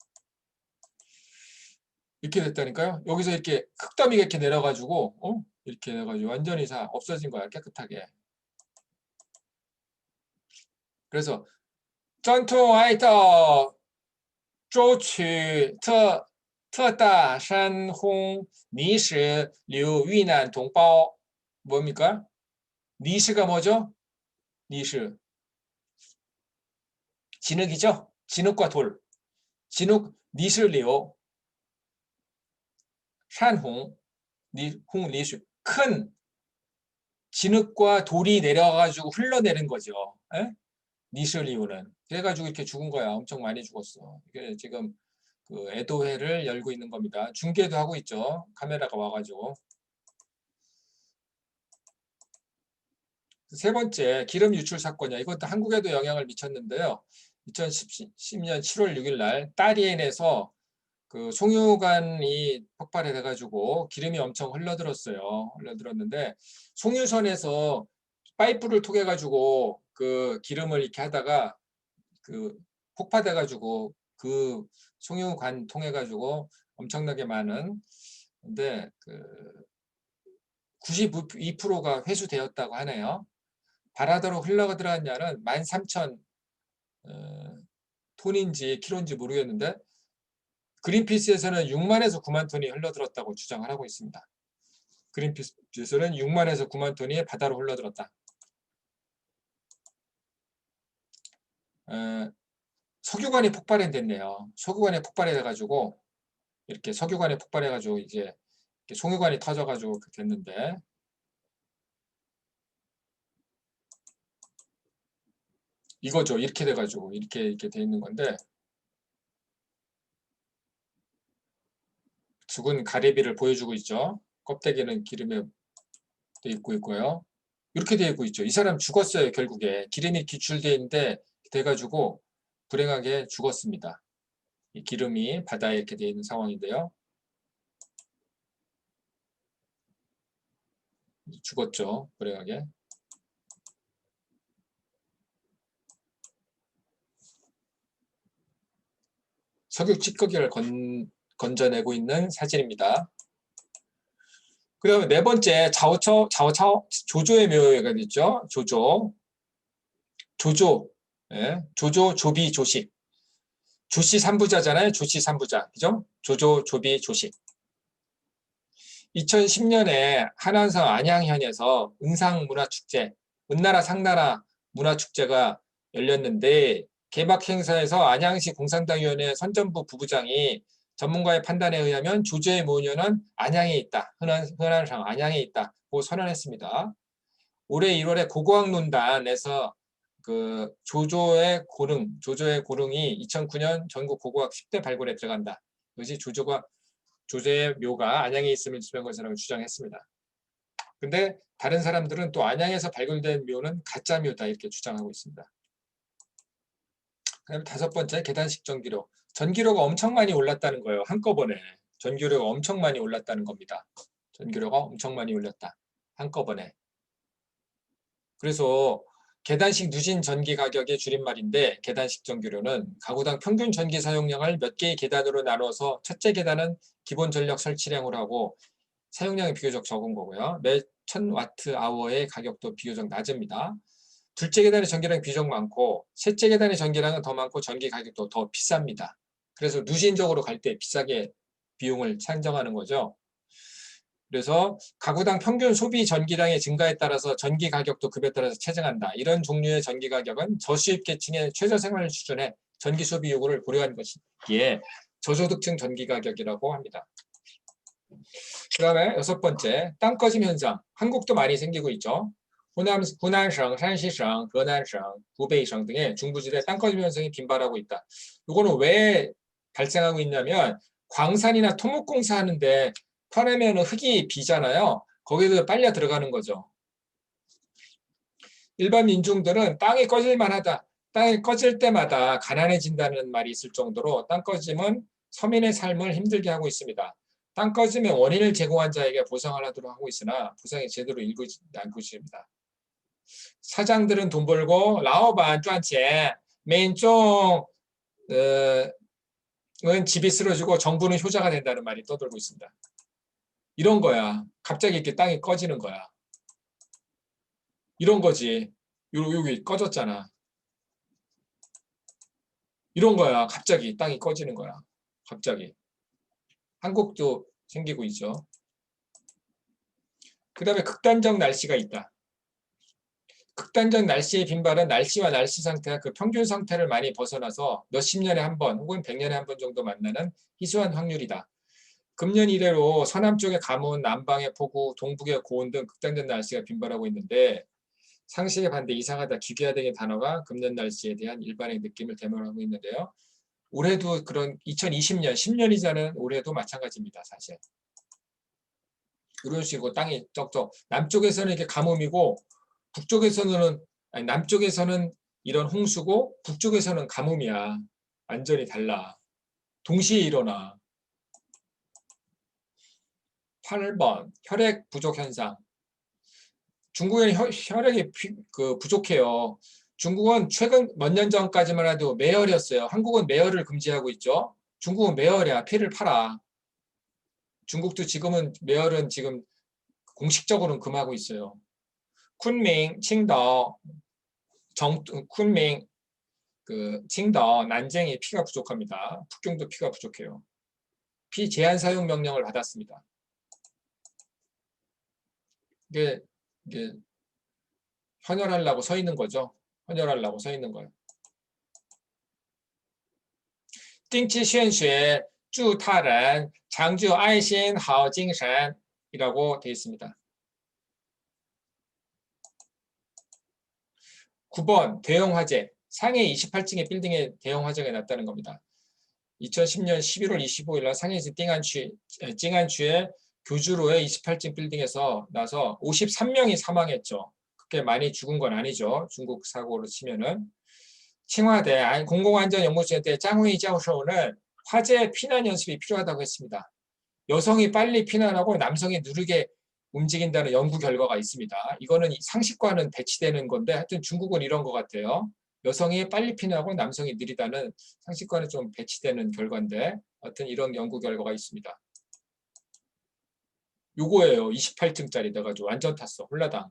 이렇게 됐다니까요. 여기서 이렇게 흙더미가 이렇게 내려가지고 이렇게 해가지고 완전히 다 없어진 거야. 깨끗하게. 그래서 전통 아이터 周取特大山洪泥石流遇难同胞 뭡니까? 니시가 뭐죠? 니시. 진흙이죠? 진흙과 돌. 진흙 니슬리오, 산홍, 홍리수. 큰 진흙과 돌이 내려가지고 흘러내린 거죠. 에? 니슬리오는. 그래가지고 이렇게 죽은 거야. 엄청 많이 죽었어. 이게 지금 그 애도회를 열고 있는 겁니다. 중계도 하고 있죠. 카메라가 와가지고. 세 번째, 기름 유출 사건이야. 이것도 한국에도 영향을 미쳤는데요. 2010년 7월 6일 날 따리엔에서 그 송유관이 폭발해 돼가지고 기름이 엄청 흘러들었어요. 흘러들었는데 송유선에서 파이프를 통해 가지고 그 기름을 이렇게 하다가 그 폭파돼 가지고 그 송유관 통해 가지고 엄청나게 많은 근데 그 92%가 회수되었다고 하네요. 바다로 흘러들어간 양은 13,000 톤인지 킬로인지 모르겠는데 그린피스에서는 6만에서 9만 톤이 흘러들었다고 주장을 하고 있습니다. 그린피스에서는 6만에서 9만 톤이 바다로 흘러들었다. 석유관이 폭발했네요. 석유관이 폭발해가지고 이렇게 석유관이 폭발해가지고 이제 송유관이 터져가지고 됐는데 이거죠. 이렇게 돼가지고 이렇게 돼 있는 건데 죽은 가래비를 보여주고 있죠. 껍데기는 기름에 돼 있고요. 이렇게 돼 있고 있죠. 이 사람 죽었어요. 결국에 기름이 기출돼 있는데 돼가지고 불행하게 죽었습니다. 이 기름이 바다에 이렇게 돼 있는 상황인데요. 죽었죠. 불행하게. 석유 찌꺼기를 건져내고 있는 사진입니다. 그 다음에 네 번째, 조조의 묘가 있죠. 조조, 예, 조조, 조비, 조식. 조씨 3부자잖아요. 조씨 3부자. 그죠? 조조, 조비, 조식. 2010년에 한안성 안양현에서 은상문화축제, 은나라 상나라 문화축제가 열렸는데 개막 행사에서 안양시 공산당위원회 선전부 부부장이 전문가의 판단에 의하면 조조의 모녀는 안양에 있다. 흔한상 안양에 있다고 선언했습니다. 올해 1월에 고고학론단에서 그 조조의 고릉이 2009년 전국 고고학 10대 발굴에 들어간다. 이것이 조조의 묘가 안양에 있음을 지명한 것이라고 주장했습니다. 근데 다른 사람들은 또 안양에서 발굴된 묘는 가짜 묘다 이렇게 주장하고 있습니다. 그다음에 다섯 번째, 계단식 전기료. 전기료가 엄청 많이 올랐다는 거예요. 한꺼번에. 전기료가 엄청 많이 올랐다는 겁니다. 전기료가 엄청 많이 올랐다. 한꺼번에. 그래서 계단식 누진 전기 가격의 줄임말인데 계단식 전기료는 가구당 평균 전기 사용량을 몇 개의 계단으로 나눠서 첫째 계단은 기본 전력 설치량으로 하고 사용량이 비교적 적은 거고요. 매 1000와트아워의 가격도 비교적 낮습니다. 둘째 계단의 전기량이 비교적 많고 셋째 계단의 전기량은 더 많고 전기 가격도 더 비쌉니다. 그래서 누진적으로 갈 때 비싸게 비용을 산정하는 거죠. 그래서 가구당 평균 소비 전기량의 증가에 따라서 전기 가격도 급에 따라서 체증한다. 이런 종류의 전기 가격은 저수입 계층의 최저 생활 수준의 전기 소비 요구를 고려한 것이기에 저소득층 전기 가격이라고 합니다. 그 다음에 여섯 번째, 땅 꺼짐 현상. 한국도 많이 생기고 있죠. 후난성, 산시성,河南省, 후베이성 등의 중부지대 땅 꺼짐 현상이 빈발하고 있다. 이거는 왜 발생하고 있냐면 광산이나 토목공사 하는데 파내면 흙이 비잖아요. 거기서 빨려 들어가는 거죠. 일반 민중들은 땅이 꺼질만 하다. 땅이 꺼질 때마다 가난해진다는 말이 있을 정도로 땅 꺼짐은 서민의 삶을 힘들게 하고 있습니다. 땅 꺼짐의 원인을 제공한 자에게 보상을 하도록 하고 있으나 보상이 제대로 이루어지지 않고 있습니다. 사장들은 돈 벌고 라오반赚钱, 민중은 집이 쓰러지고 정부는 효자가 된다는 말이 떠돌고 있습니다. 이런 거야. 갑자기 이렇게 땅이 꺼지는 거야. 이런 거지. 여기 꺼졌잖아. 이런 거야. 갑자기 땅이 꺼지는 거야. 갑자기. 한국도 생기고 있죠. 그 다음에 극단적 날씨가 있다. 극단적 날씨의 빈발은 날씨와 날씨 상태가 그 평균 상태를 많이 벗어나서 몇십 년에 한 번 혹은 100년에 한 번 정도 만나는 희소한 확률이다. 금년 이래로 서남쪽의 가뭄, 남방의 폭우, 동북의 고온 등 극단적 날씨가 빈발하고 있는데 상식의 반대 이상하다, 기괴하 등의 단어가 금년 날씨에 대한 일반의 느낌을 대명하고 있는데요. 올해도 그런 2020년, 10년이 지난 올해도 마찬가지입니다. 사실. 이런 식으로 땅이 쩍쩍 남쪽에서는 이렇게 가뭄이고 북쪽에서는 아니, 남쪽에서는 이런 홍수고 북쪽에서는 가뭄이야. 완전히 달라. 동시에 일어나. 8번 혈액 부족 현상. 중국에는 혈액이 부족해요. 중국은 최근 몇 년 전까지만 해도 매혈이었어요. 한국은 매혈을 금지하고 있죠. 중국은 매혈이야. 피를 팔아. 중국도 지금은 매혈은 지금 공식적으로는 금하고 있어요. 쿤밍, 칭더, 쿤밍, 칭더, 난쟁이 피가 부족합니다. 북경도 피가 부족해요. 피 제한 사용 명령을 받았습니다. 이게 헌혈하려고 서 있는 거죠. 헌혈하려고 서 있는 거예요. 定期献血祝他人长久爱心好精神이라고 되어 있습니다. 9번 대형 화재. 상해 28층의 빌딩에 대형 화재가 났다는 겁니다. 2010년 11월 25일 날 상해시 찡안추의 교주로의 28층 빌딩에서 나서 53명이 사망했죠. 그렇게 많이 죽은 건 아니죠. 중국 사고로 치면은. 칭화대 공공안전연구센터의 짱후이教授는 화재 피난 연습이 필요하다고 했습니다. 여성이 빨리 피난하고 남성이 느리게 움직인다는 연구 결과가 있습니다. 이거는 상식과는 배치되는 건데 하여튼 중국은 이런 것 같아요. 여성이 빨리 피난하고 남성이 느리다는 상식과는 좀 배치되는 결과인데 하여튼 이런 연구 결과가 있습니다. 요거예요. 28층짜리 돼가지고 완전 탔어. 홀라당.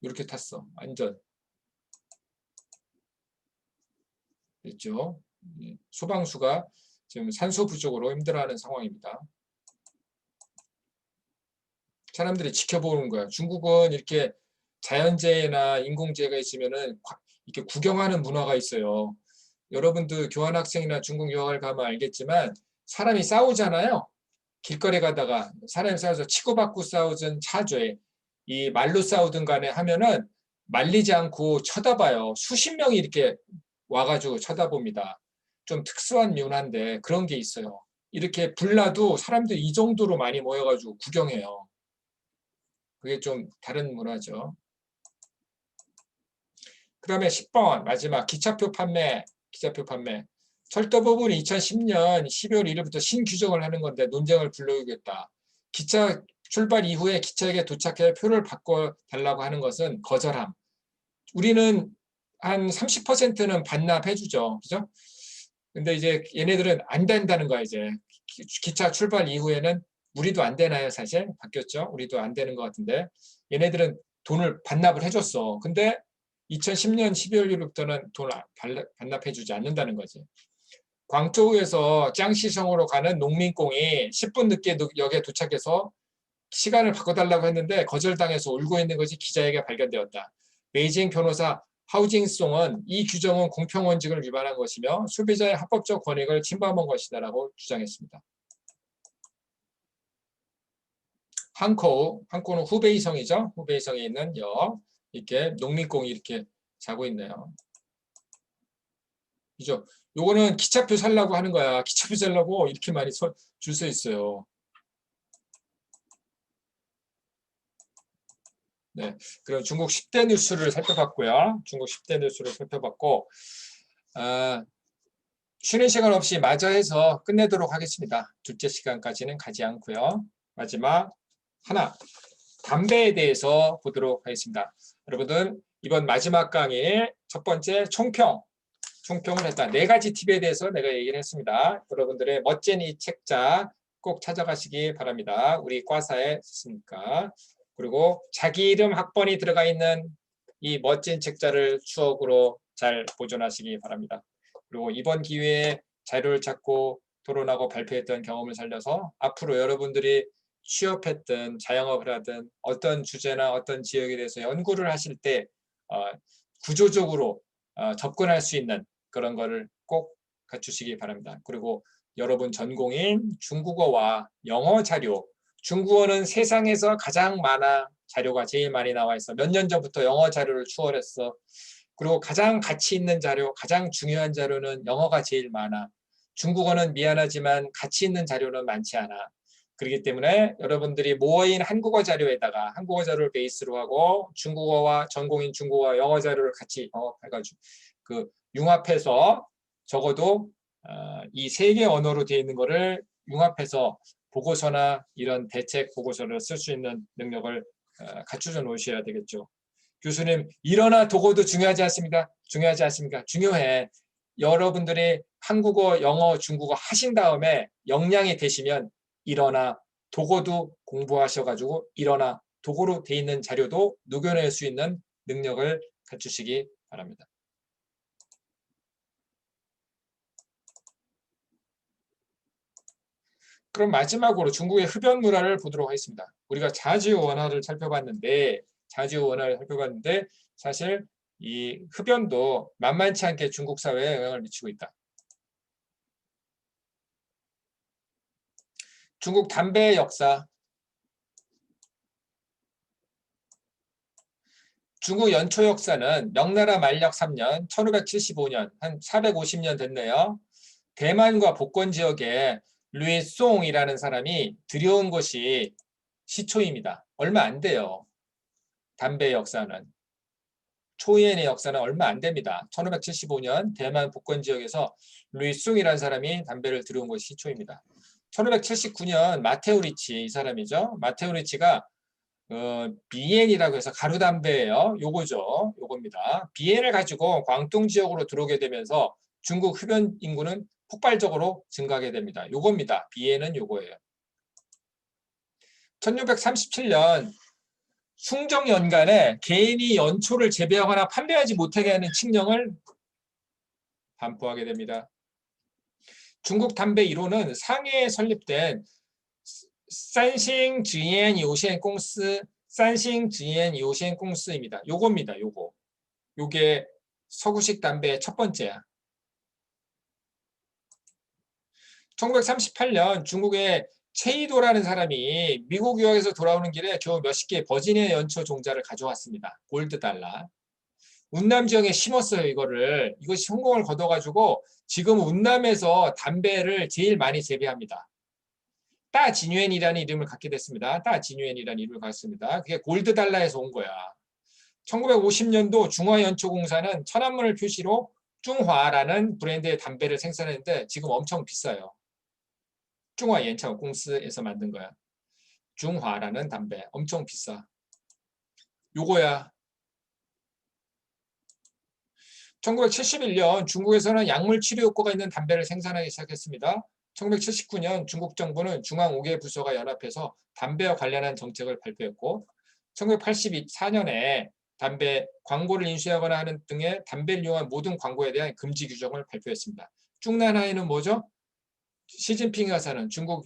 이렇게 탔어. 완전. 됐죠? 소방수가 지금 산소 부족으로 힘들어하는 상황입니다. 사람들이 지켜보는 거야. 중국은 이렇게 자연재해나 인공재해가 있으면은 이렇게 구경하는 문화가 있어요. 여러분도 교환학생이나 중국 유학을 가면 알겠지만 사람이 싸우잖아요. 길거리 가다가 사람이 싸워서 치고받고 싸우든 차죄, 이 말로 싸우든 간에 하면은 말리지 않고 쳐다봐요. 수십 명이 이렇게 와가지고 쳐다봅니다. 좀 특수한 문화인데 그런 게 있어요. 이렇게 불나도 사람들이 이 정도로 많이 모여가지고 구경해요. 그게 좀 다른 문화죠. 그 다음에 10번 마지막 기차표 판매. 철도 부분이 2010년 12월 1일부터 신규정을 하는 건데 논쟁을 불러오겠다. 기차 출발 이후에 기차역에 도착해 표를 바꿔달라고 하는 것은 거절함. 우리는 한 30%는 반납해주죠. 그죠? 근데 이제 얘네들은 안 된다는 거야, 이제. 기차 출발 이후에는 우리도 안 되나요, 사실? 바뀌었죠? 우리도 안 되는 것 같은데. 얘네들은 돈을 반납을 해줬어. 근데 2010년 12월 1일부터는 돈을 반납해주지 않는다는 거지. 광저우에서 짱시성으로 가는 농민공이 10분 늦게 역에 도착해서 시간을 바꿔달라고 했는데 거절당해서 울고 있는 것이 기자에게 발견되었다. 베이징 변호사 하우징송은 이 규정은 공평원칙을 위반한 것이며 소비자의 합법적 권익을 침범한 것이다라고 주장했습니다. 항코우는 후베이성이죠. 후베이성에 있는 역. 이렇게 농민공이 이렇게 자고 있네요. 그죠? 요거는 기차표 살라고 하는 거야. 기차표 살라고 이렇게 많이 줄 서 있어요. 네, 그럼 중국 10대 뉴스를 살펴봤고요. 중국 10대 뉴스를 살펴봤고 쉬는 시간 없이 마저 해서 끝내도록 하겠습니다. 둘째 시간까지는 가지 않고요. 마지막 하나, 담배에 대해서 보도록 하겠습니다. 여러분들 이번 마지막 강의 첫 번째 총평을 했다. 4가지 팁에 대해서 내가 얘기를 했습니다. 여러분들의 멋진 이 책자 꼭 찾아가시기 바랍니다. 우리 과사에 있으니까. 그리고 자기 이름 학번이 들어가 있는 이 멋진 책자를 추억으로 잘 보존하시기 바랍니다. 그리고 이번 기회에 자료를 찾고 토론하고 발표했던 경험을 살려서 앞으로 여러분들이 취업했든 자영업을 하든 어떤 주제나 어떤 지역에 대해서 연구를 하실 때 구조적으로 접근할 수 있는 그런 거를 꼭 갖추시기 바랍니다. 그리고 여러분 전공인 중국어와 영어 자료, 중국어는 세상에서 가장 많아 자료가 제일 많이 나와 있어. 몇 년 전부터 영어 자료를 추월했어. 그리고 가장 가치 있는 자료, 가장 중요한 자료는 영어가 제일 많아. 중국어는 미안하지만 가치 있는 자료는 많지 않아. 그렇기 때문에 여러분들이 모인 한국어 자료에다가 한국어 자료를 베이스로 하고 중국어와 전공인 중국어, 영어 자료를 같이 해가지고 융합해서 적어도 이 세 개 언어로 되어 있는 거를 융합해서 보고서나 이런 대책 보고서를 쓸 수 있는 능력을 갖추어 놓으셔야 되겠죠. 교수님, 일어나 도고도 중요하지 않습니까? 중요하지 않습니까? 중요해. 여러분들이 한국어, 영어, 중국어 하신 다음에 역량이 되시면 일어나 도고도 공부하셔가지고 일어나 도고로 돼 있는 자료도 녹여낼 수 있는 능력을 갖추시기 바랍니다. 그럼 마지막으로 중국의 흡연 문화를 보도록 하겠습니다. 우리가 자지우 원화를 살펴봤는데 사실 이 흡연도 만만치 않게 중국 사회에 영향을 미치고 있다. 중국 담배의 역사. 중국 연초 역사는 명나라 만력 3년 1575년 한 450년 됐네요. 대만과 복권 지역에 루이송이라는 사람이 들여온 것이 시초입니다. 얼마 안 돼요. 담배의 역사는. 초이엔의 역사는 얼마 안 됩니다. 1575년 대만 복권 지역에서 루이숭이라는 사람이 담배를 들여온 것이 시초입니다. 1579년 마테오 리치 이 사람이죠. 마테오 리치가 비엔이라고 해서 가루담배예요. 요겁니다. 비엔을 가지고 광둥 지역으로 들어오게 되면서 중국 흡연 인구는 폭발적으로 증가하게 됩니다. 요겁니다. 비엔은 요거예요. 1637년 숭정연간에 개인이 연초를 재배하거나 판매하지 못하게 하는 칙령을 반포하게 됩니다. 중국 담배 1호는 상해에 설립된 산싱지엔 요센공스 산싱지엔有限公司입니다. 요겁니다. 요게 서구식 담배의 첫 번째야. 1938년 중국의 체이도라는 사람이 미국 유학에서 돌아오는 길에 겨우 몇십 개의 버지니아 연초 종자를 가져왔습니다. 골드 달러. 운남 지역에 심었어요. 이것이 성공을 거둬가지고 지금 운남에서 담배를 제일 많이 재배합니다. 따지뉴엔이라는 이름을 갖게 됐습니다. 따지뉴엔이라는 이름을 갖습니다. 그게 골드 달러에서 온 거야. 1950년도 중화연초공사는 천안문을 표시로 중화라는 브랜드의 담배를 생산했는데 지금 엄청 비싸요. 중화연초공사에서 만든 거야. 중화라는 담배 엄청 비싸. 요거야. 1971년 중국에서는 약물 치료 효과가 있는 담배를 생산하기 시작했습니다. 1979년 중국 정부는 중앙 5개 부서가 연합해서 담배와 관련한 정책을 발표했고 1984년에 담배 광고를 인수하거나 하는 등의 담배를 이용한 모든 광고에 대한 금지 규정을 발표했습니다. 중난하이는 뭐죠? 시진핑이가 사는 중국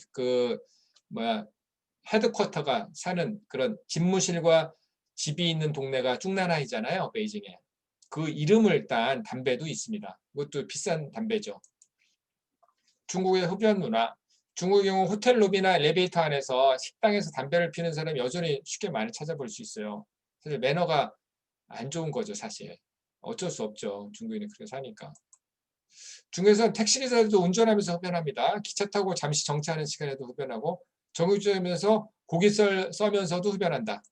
헤드쿼터가 사는 그런 집무실과 집이 있는 동네가 중난하이잖아요. 베이징에. 그 이름을 딴 담배도 있습니다. 이것도 비싼 담배죠. 중국의 흡연 문화. 중국의 경우 호텔 로비나 엘리베이터 안에서 식당에서 담배를 피우는 사람이 여전히 쉽게 많이 찾아볼 수 있어요. 사실 매너가 안 좋은 거죠, 사실. 어쩔 수 없죠. 중국인은 그렇게 사니까. 중국에서는 택시기사들도 운전하면서 흡연합니다. 기차 타고 잠시 정차하는 시간에도 흡연하고 정류장에서 고기 써면서도 흡연한다.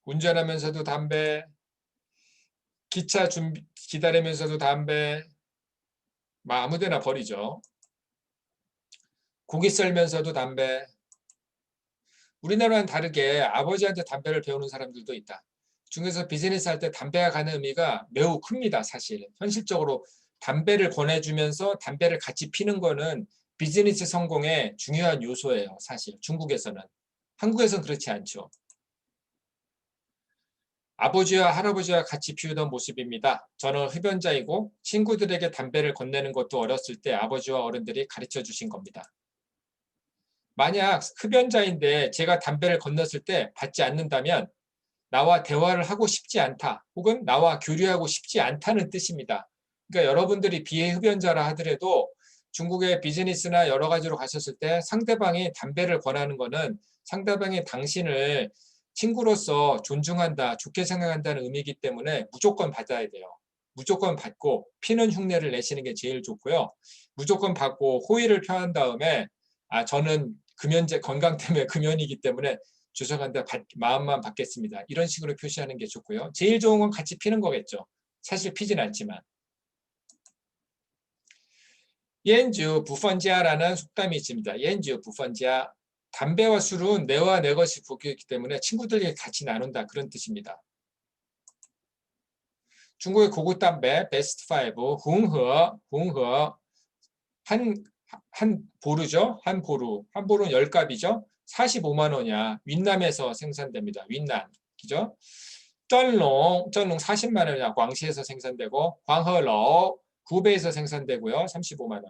운전하면서도 담배, 기차 기다리면서도 담배, 아무데나 버리죠. 고기 썰면서도 담배. 우리나라와는 다르게 아버지한테 담배를 배우는 사람들도 있다. 중국에서 비즈니스 할 때 담배가 가는 의미가 매우 큽니다. 사실 현실적으로 담배를 권해주면서 담배를 같이 피는 거는 비즈니스 성공의 중요한 요소예요. 사실 중국에서는. 한국에서는 그렇지 않죠. 아버지와 할아버지와 같이 피우던 모습입니다. 저는 흡연자이고 친구들에게 담배를 건네는 것도 어렸을 때 아버지와 어른들이 가르쳐 주신 겁니다. 만약 흡연자인데 제가 담배를 건넜을 때 받지 않는다면 나와 대화를 하고 싶지 않다, 혹은 나와 교류하고 싶지 않다는 뜻입니다. 그러니까 여러분들이 비흡연자라 하더라도 중국의 비즈니스나 여러 가지로 가셨을 때 상대방이 담배를 권하는 거는 상대방이 당신을 친구로서 존중한다, 좋게 생각한다는 의미이기 때문에 무조건 받아야 돼요. 무조건 받고 피는 흉내를 내시는 게 제일 좋고요. 무조건 받고 호의를 표한 다음에 저는 금연제 건강 때문에 금연이기 때문에 죄송한데 마음만 받겠습니다. 이런 식으로 표시하는 게 좋고요. 제일 좋은 건 같이 피는 거겠죠. 사실 피진 않지만. 연주 부펀지아라는 속담이 있습니다. 연주 부펀지아. 담배와 술은 내와 내 것이 복이기 때문에 친구들이 같이 나눈다, 그런 뜻입니다. 중국의 고급 담배 베스트 5 홍허 한 보루죠. 한 보루는 10갑이죠. 45만 원이야. 윈남에서 생산됩니다. 윈남. 그죠? 쩐롱 40만 원이야. 광시에서 생산되고, 광허러 구베이에서 생산되고요. 35만 원.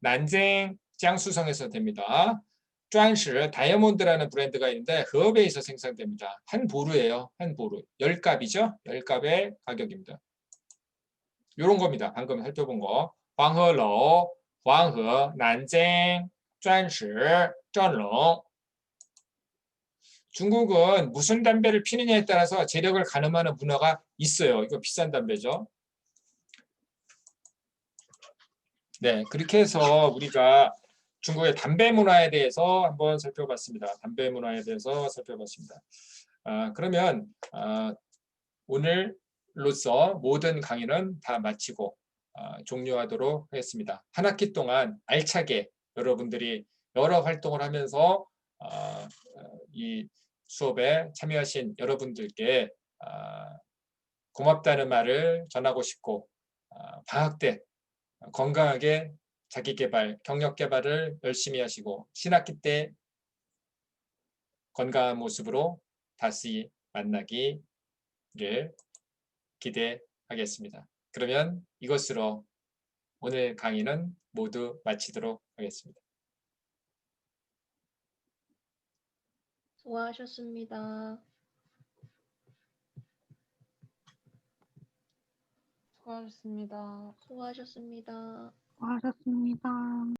난쟁江苏성에서 됩니다. 쫀시 다이아몬드라는 브랜드가 있는데 허베이에서 생산됩니다. 한 보루예요. 한 보루. 10갑이죠. 10갑의 가격입니다. 요런 겁니다. 방금 살펴본 거. 광허러, 광허, 난쟁, 쫀시, 쩐롱. 중국은 무슨 담배를 피느냐에 따라서 재력을 가늠하는 문화가 있어요. 이거 비싼 담배죠. 네, 그렇게 해서 우리가 중국의 담배 문화에 대해서 한번 살펴봤습니다. 담배 문화에 대해서 살펴봤습니다. 그러면 오늘로써 모든 강의는 다 마치고 종료하도록 하겠습니다. 한 학기 동안 알차게 여러분들이 여러 활동을 하면서 이 수업에 참여하신 여러분들께 고맙다는 말을 전하고 싶고, 방학 때 건강하게 자기개발, 경력개발을 열심히 하시고 신학기 때 건강한 모습으로 다시 만나기를 기대하겠습니다. 그러면 이것으로 오늘 강의는 모두 마치도록 하겠습니다. 수고하셨습니다. 수고하셨습니다. 수고하셨습니다. 수고하셨습니다.